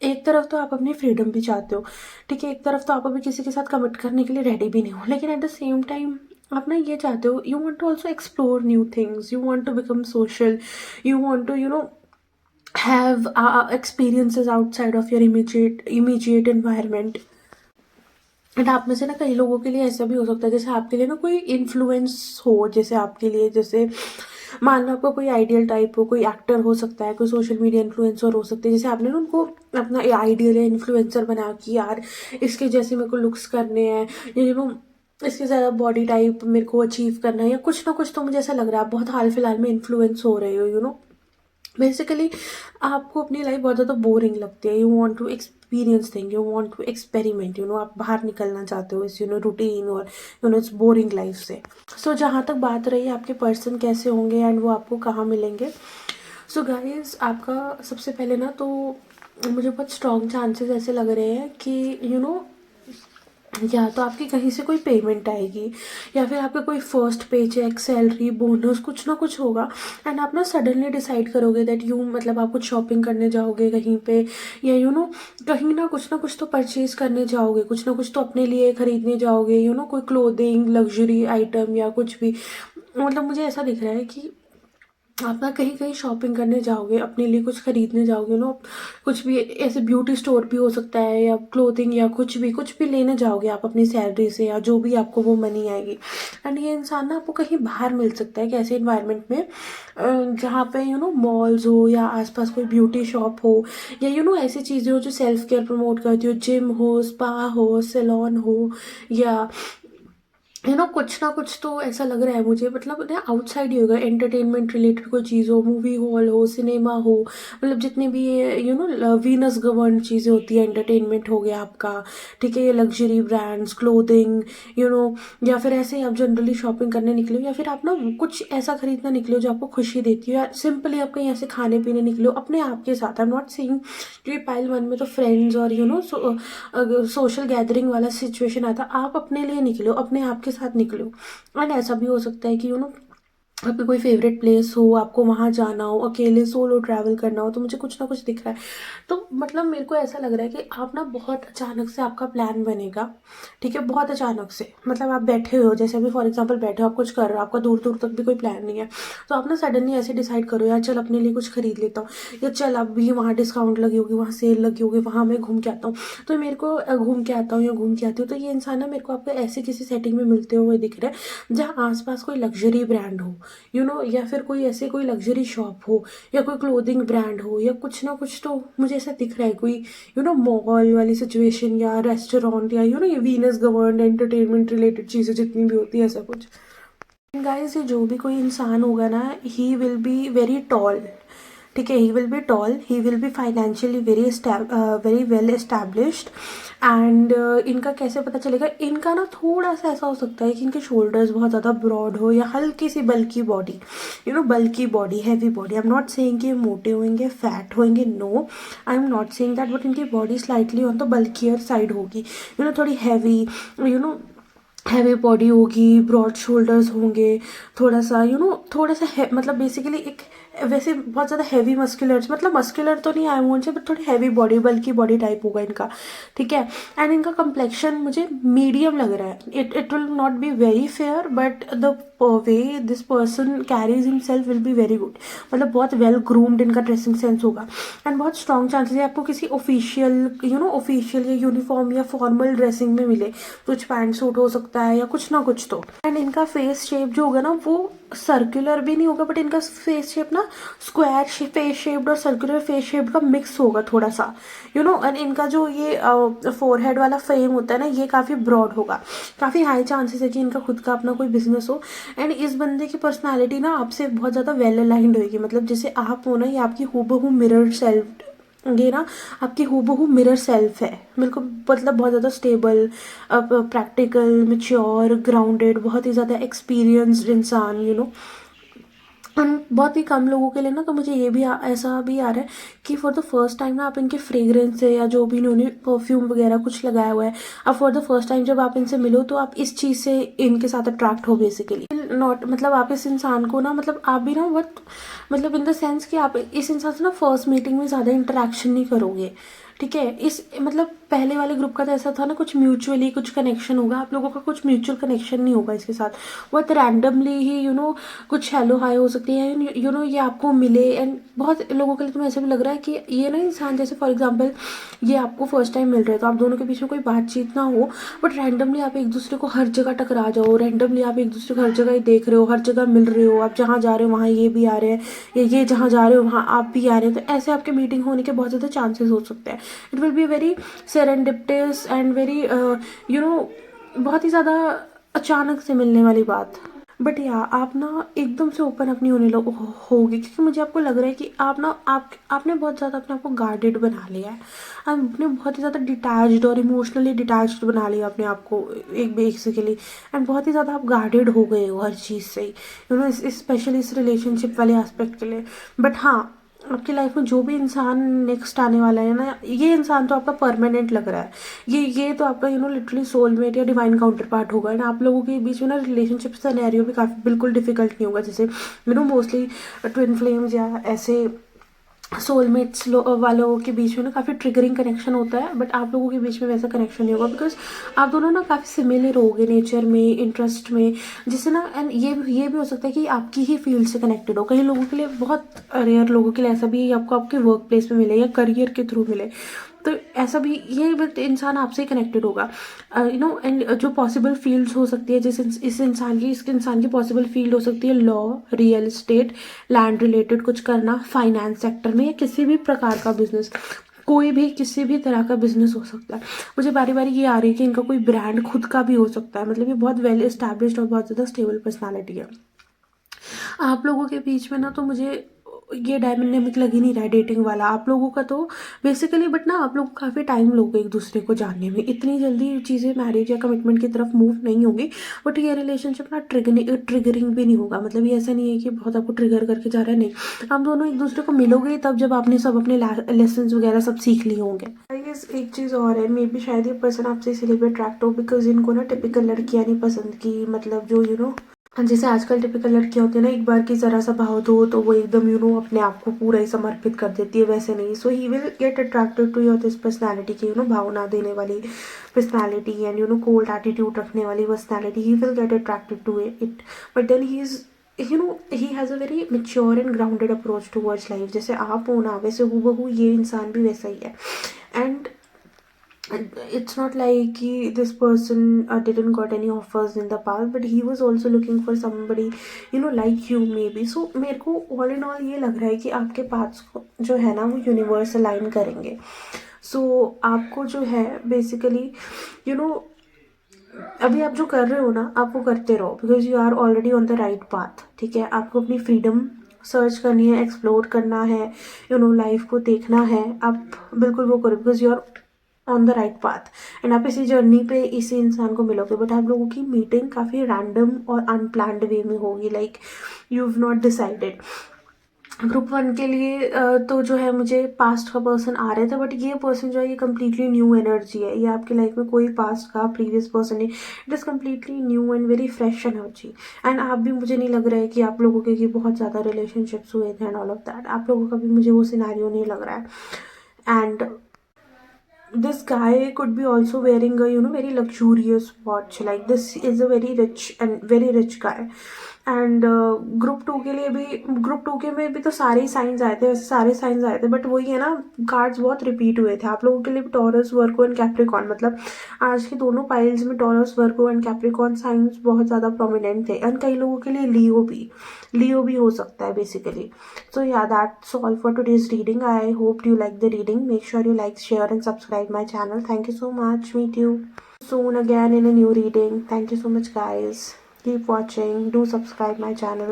एक तरफ तो आप अपनी फ्रीडम भी चाहते हो, ठीक है, एक तरफ तो आप अभी किसी के साथ कमिट करने के लिए रेडी भी नहीं हो, लेकिन एट द सेम टाइम आप ना ये चाहते हो, you want to also explore new things, you want to become social, you want to have experiences outside of your immediate environment। And आप में से ना कई लोगों के लिए ऐसा भी हो सकता है जैसे आपके लिए ना कोई इन्फ्लुएंस हो, जैसे आपके लिए, जैसे मान लो आपको कोई आइडियल टाइप हो, कोई एक्टर हो सकता है, कोई सोशल मीडिया इन्फ्लुएंसर हो सकते हैं, जैसे आपने ना उनको अपना आइडियल या इन्फ्लुएंसर बना कि यार इसके जैसे मेरे को लुक्स करने हैं, या इसके ज़्यादा बॉडी टाइप मेरे को अचीव करना है, या कुछ ना कुछ, तो मुझे ऐसा लग रहा है आप बहुत हाल फिलहाल में इन्फ्लुएंस हो रहे हो, बेसिकली आपको अपनी लाइफ बहुत ज़्यादा बोरिंग लगती है, you want to experience thing, you want to experiment, आप बाहर निकलना चाहते हो इस रूटीन और इस बोरिंग लाइफ से। सो जहाँ तक बात रही आपके पर्सन कैसे होंगे एंड वो आपको कहाँ मिलेंगे, सो गाइज आपका सबसे पहले ना तो मुझे बहुत स्ट्रॉन्ग चांसेस ऐसे लग रहे हैं कि या तो आपकी कहीं से कोई पेमेंट आएगी, या फिर आपका कोई फर्स्ट पे चेक, सैलरी, बोनस, कुछ ना कुछ होगा, एंड आप ना सडनली डिसाइड करोगे दैट मतलब आप कुछ शॉपिंग करने जाओगे कहीं पे, या कहीं ना कुछ तो परचेज करने जाओगे, कुछ ना कुछ तो अपने लिए खरीदने जाओगे, कोई क्लोथिंग, लग्जरी आइटम या कुछ भी, मतलब मुझे ऐसा दिख रहा है कि आप ना कहीं कहीं शॉपिंग करने जाओगे, अपने लिए कुछ खरीदने जाओगे, कुछ भी ऐसे ब्यूटी स्टोर भी हो सकता है, या क्लोथिंग, या कुछ भी लेने जाओगे आप अपनी सैलरी से, या जो भी आपको वो मनी आएगी, एंड ये इंसान ना आपको कहीं बाहर मिल सकता है कि ऐसे इन्वायरमेंट में जहाँ पे मॉल्स हो, या आसपास कोई ब्यूटी शॉप हो, या ऐसी चीज़ें हो जो सेल्फ केयर प्रमोट करती हो, जिम हो, स्पा हो, सैलून हो, या कुछ ना कुछ तो ऐसा लग रहा है मुझे, मतलब ना आउटसाइड ही होगा, एंटरटेनमेंट रिलेटेड कोई चीज़ हो, मूवी हॉल हो, सिनेमा हो, मतलब जितने भी ये वीनस गवर्न चीज़ें होती है, एंटरटेनमेंट हो गया आपका, ठीक है, ये लग्जरी ब्रांड्स, क्लोथिंग, या फिर ऐसे ही आप जनरली शॉपिंग करने निकले हो, या फिर आप ना कुछ ऐसा खरीदना निकले हो जो आपको खुशी देती हो, या सिंपली आप कहीं ऐसे खाने पीने निकले हो अपने आप के साथ। आई एम नॉट सेइंग कि पाइल वन में तो फ्रेंड्स और सोशल गैदरिंग वाला सिचुएशन आता, आप अपने लिए निकले हो, अपने आप के साथ निकले हो, एंड ऐसा भी हो सकता है कि आपकी कोई फेवरेट प्लेस हो, आपको वहाँ जाना हो, अकेले सोलो ट्रैवल करना हो, तो मुझे कुछ ना कुछ दिख रहा है, तो मतलब मेरे को ऐसा लग रहा है कि आप ना बहुत अचानक से आपका प्लान बनेगा, ठीक है, बहुत अचानक से, मतलब आप बैठे हो, जैसे अभी फॉर एग्जांपल बैठे हो, आप कुछ कर रहे हो, आपका दूर दूर तक भी कोई प्लान नहीं है, तो आप ना सडनली ऐसे डिसाइड करो यार चल अपने लिए कुछ खरीद लेता हूँ, या चल अभी वहाँ डिस्काउंट लगी होगी, वहाँ सेल लगी होगी, वहाँ मैं घूम के आता हूँ, तो मेरे को घूम के आता हूँ या घूम के आती हूँ, तो ये इंसान ना मेरे को आपको ऐसे किसी सेटिंग में मिलते हुए दिख रहा है जहाँ आसपास कोई लग्जरी ब्रांड हो, या फिर कोई ऐसे कोई लग्जरी शॉप हो या कोई क्लोथिंग ब्रांड हो या कुछ ना कुछ, तो मुझे ऐसा दिख रहा है कोई मॉल वाली सिचुएशन या रेस्टोरेंट या ये वीनस गवर्न एंटरटेनमेंट रिलेटेड चीज़ें जितनी भी होती है ऐसा कुछ। गाइस, ये जो भी कोई इंसान होगा ना, ही विल बी वेरी टॉल। ठीक है, ही will B toll, he will be financially very well established. And इनका कैसे पता चलेगा, इनका ना थोड़ा सा ऐसा हो सकता है कि इनके शोल्डर्स बहुत ज़्यादा ब्रॉड हो या हल्की सी bulky body, bulky body, heavy body. I am not saying कि मोटे होंगे, फैट होंगे, no, I am not saying that, but इनकी body slightly on the bulkier side होगी, थोड़ी हैवी, हैवी बॉडी होगी, ब्रॉड शोल्डर्स होंगे, थोड़ा सा थोड़ा सा मतलब बेसिकली एक वैसे बहुत ज़्यादा हैवी मस्कुलर, मतलब मस्कुलर तो नहीं, आई वोंट से, बट थोड़ी हैवी बॉडी, बल्कि बॉडी टाइप होगा इनका। ठीक है, एंड इनका कम्प्लेक्शन मुझे मीडियम लग रहा है। It will not be very fair, but the way this person carries himself will be very good. मतलब बहुत वेल ग्रूम्ड इनका ड्रेसिंग सेंस होगा, एंड बहुत स्ट्रॉन्ग चांसेस है आपको किसी ऑफिशियल ऑफिशियल या यूनिफॉर्म या फॉर्मल ड्रेसिंग में मिले। कुछ पैंट सूट हो सकता है या कुछ ना कुछ तो। एंड इनका फेस शेप जो होगा ना, वो सर्कुलर भी नहीं होगा, बट इनका फेस शेप ना स्क्वायर फेस शेप्ड और सर्कुलर फेस शेप का मिक्स होगा थोड़ा सा, एंड इनका जो ये फोरहेड वाला फ्रेम होता है ना, ये काफ़ी ब्रॉड होगा। काफ़ी हाई चांसेस है कि इनका खुद का अपना कोई बिजनेस हो। एंड इस बंदे की पर्सनालिटी ना आपसे बहुत ज़्यादा वेल अलाइंड होगी। मतलब जैसे आप हो ना, ये आपकी हूबहू मिरर सेल्फ, ये ना आपकी हूबहू मिरर सेल्फ है बिल्कुल। मतलब बहुत ज़्यादा स्टेबल, प्रैक्टिकल, मैच्योर, ग्राउंडेड, बहुत ही ज़्यादा एक्सपीरियंस्ड इंसान, बहुत ही कम लोगों के लिए ना, तो मुझे ये भी ऐसा भी आ रहा है कि फॉर द फर्स्ट टाइम ना आप इनके फ्रेग्रेंस से या जो भी इन्होंने परफ्यूम वगैरह कुछ लगाया हुआ है, अब फॉर द फर्स्ट टाइम जब आप इनसे मिलो तो आप इस चीज़ से इनके साथ अट्रैक्ट हो बेसिकली। नॉट मतलब आप इस इंसान को ना, मतलब आप भी ना बहुत, मतलब इन द सेंस कि आप इस इंसान से ना फर्स्ट मीटिंग में ज़्यादा इंटरेक्शन नहीं करोगे। ठीक है, इस मतलब पहले वाले ग्रुप का तो ऐसा था ना, कुछ म्यूचुअली कुछ कनेक्शन होगा, आप लोगों का कुछ म्यूचुअल कनेक्शन नहीं होगा इसके साथ। बहुत रैंडमली ही कुछ हेलो हाय हो सकती है, ये आपको मिले। एंड बहुत लोगों के लिए तुम्हें ऐसा भी लग रहा है कि ये ना इंसान, जैसे फॉर एग्जांपल ये आपको फर्स्ट टाइम मिल रहे हैं तो आप दोनों के बीच में कोई बातचीत ना हो, बट रैंडमली आप एक दूसरे को हर जगह टकरा जाओ, रैंडमली आप एक दूसरे को हर जगह ही देख रहे हो, हर जगह मिल रहे हो, आप जहाँ जा रहे हो वहाँ ये भी आ रहे हैं, या ये जहाँ जा रहे हो वहाँ आप भी आ रहे हैं, तो ऐसे आपके मीटिंग होने के बहुत ज़्यादा चांसेस हो सकते हैं। It will be very serendipitous and very बहुत ही ज़्यादा अचानक से मिलने वाली बात। बट या आप ना एकदम से ओपन अप नहीं होने होगी, क्योंकि मुझे आपको लग रहा है कि आपने बहुत ज़्यादा अपने आप को गार्डेड बना लिया है। आपने बहुत ही ज़्यादा डिटैच्ड और इमोशनली डिटैच्ड बना लिया अपने आप को एक बेसिकली। एंड बहुत ही ज़्यादा आप गार्डेड हो गए हो हर चीज़ से, स्पेशली इस रिलेशनशिप वाले एस्पेक्ट के लिए। बट हाँ, आपकी लाइफ में जो भी इंसान नेक्स्ट आने वाला है ना, ये इंसान तो आपका परमानेंट लग रहा है। ये तो आपका लिटरली सोलमेट या डिवाइन काउंटर पार्ट होगा। एंड आप लोगों के बीच में ना रिलेशनशिप सिनेरियो भी काफ़ी बिल्कुल डिफिकल्ट नहीं होगा, जैसे मोस्टली ट्विन फ्लेम्स या ऐसे सोलमेट्स वालों के बीच में ना काफ़ी ट्रिगरिंग कनेक्शन होता है, बट आप लोगों के बीच में वैसा कनेक्शन नहीं होगा, बिकॉज आप दोनों ना काफ़ी सिमिलर होगे नेचर में, इंटरेस्ट में, जिससे ना। एंड ये भी हो सकता है कि आपकी ही फील्ड से कनेक्टेड हो। कई लोगों के लिए, बहुत रेयर लोगों के लिए ऐसा भी आपको आपके वर्क प्लेस में मिले या करियर के थ्रू मिले, तो ऐसा भी ये बट इंसान आपसे ही कनेक्टेड होगा। एंड जो पॉसिबल फील्ड्स हो सकती है, जैसे इस इंसान की पॉसिबल फील्ड हो सकती है law, real estate, land related कुछ करना, फाइनेंस सेक्टर में, या किसी भी प्रकार का बिजनेस, कोई भी किसी भी तरह का बिजनेस हो सकता है। मुझे बारी बारी ये आ रही है कि इनका कोई ब्रांड खुद का भी हो सकता है। मतलब ये बहुत वेल एस्टैब्लिश्ड और बहुत ज़्यादा स्टेबल पर्सनालिटी है। आप लोगों के बीच में ना, तो मुझे ये डायनामिक लग ही नहीं रहा है डेटिंग वाला आप लोगों का तो बेसिकली। बट ना आप लोग काफ़ी टाइम लोगे एक दूसरे को जानने में, इतनी जल्दी चीज़ें मैरिज या कमिटमेंट की तरफ मूव नहीं होगी। बट ये रिलेशनशिप ना ट्रिगरिंग भी नहीं होगा। मतलब ये ऐसा नहीं है कि बहुत आपको ट्रिगर करके जा रहा है, नहीं। आप दोनों एक दूसरे को मिलोगे तब जब आपने सब अपने लेसन वगैरह सब सीख लिए होंगे। आई गेस एक चीज़ और है, मे बी शायद ये पर्सन आपसे इसीलिए भी अट्रैक्ट हो बिकॉज इनको ना टिपिकल लड़कियाँ नहीं पसंद की, मतलब जो जैसे आजकल टिपिकल लड़कियां होती है ना, एक बार की जरा सा भाव दो तो वो एकदम अपने आप को पूरा ही समर्पित कर देती है, वैसे नहीं। So he will get attracted to your this personality की भाव ना देने वाली पर्सनैलिटी, एंड कोल्ड एटीट्यूड रखने वाली personality, he will get attracted to it. But then he is he has a very mature and grounded approach towards life. जैसे आप हो ना, वैसे हूबहू ये इंसान भी वैसा ही है। And it's not like this person didn't got any offers in the past, but he was also looking for somebody like you maybe. So मेरे को all in all ये लग रहा है कि आपके पाथ्स को जो है ना वो यूनिवर्स अलाइन करेंगे. सो आपको जो है बेसिकली यू नो अभी आप जो कर रहे हो ना आप वो करते रहो, because you are already on the right path. ठीक है, आपको अपनी फ्रीडम सर्च करनी है, एक्सप्लोर करना है, लाइफ को देखना है. आप बिल्कुल वो करो, because you are on the right path. And आप इसी जर्नी पे इसी इंसान को मिलोगे. बट आप लोगों की मीटिंग काफ़ी रैंडम और अनप्लान्ड वे में होगी. Like you have not decided. Group 1 के लिए तो जो है मुझे पास्ट का पर्सन आ रहे थे, बट ये पर्सन जो है ये कम्प्लीटली न्यू एनर्जी है. ये आपकी लाइफ में कोई पास्ट का प्रीवियस पर्सन नहीं. It is completely new and very fresh energy. And आप भी, मुझे नहीं लग रहा है कि आप लोगों के कि बहुत ज़्यादा रिलेशनशिप्स हुए थे एंड ऑल ऑफ दैट. आप लोगों का भी मुझे वो सिनेरियो नहीं लग रहा है. And this guy could be also wearing a very luxurious watch. Like this is a very rich and very rich guy. And group 2 के लिए भी, ग्रुप 2 के में भी तो सारे ही साइंस आए थे, वैसे सारे साइंस आए थे, बट वही है ना, कार्ड्स बहुत रिपीट हुए थे. आप लोगों के लिए भी टॉरस, वर्गो एंड कैप्रिकॉन, मतलब आज के दोनों पाइल्स में taurus, Virgo and Capricorn science बहुत ज़्यादा प्रोमिनेंट थे. एंड कई लोगों के लिए लियो भी हो सकता है basically. So yeah, that's all for today's reading. I hope you like the reading. Make sure you like, share and subscribe my channel. Thank you so much. Meet you soon again in a new reading. Thank you so much guys. Keep watching. Do subscribe my channel.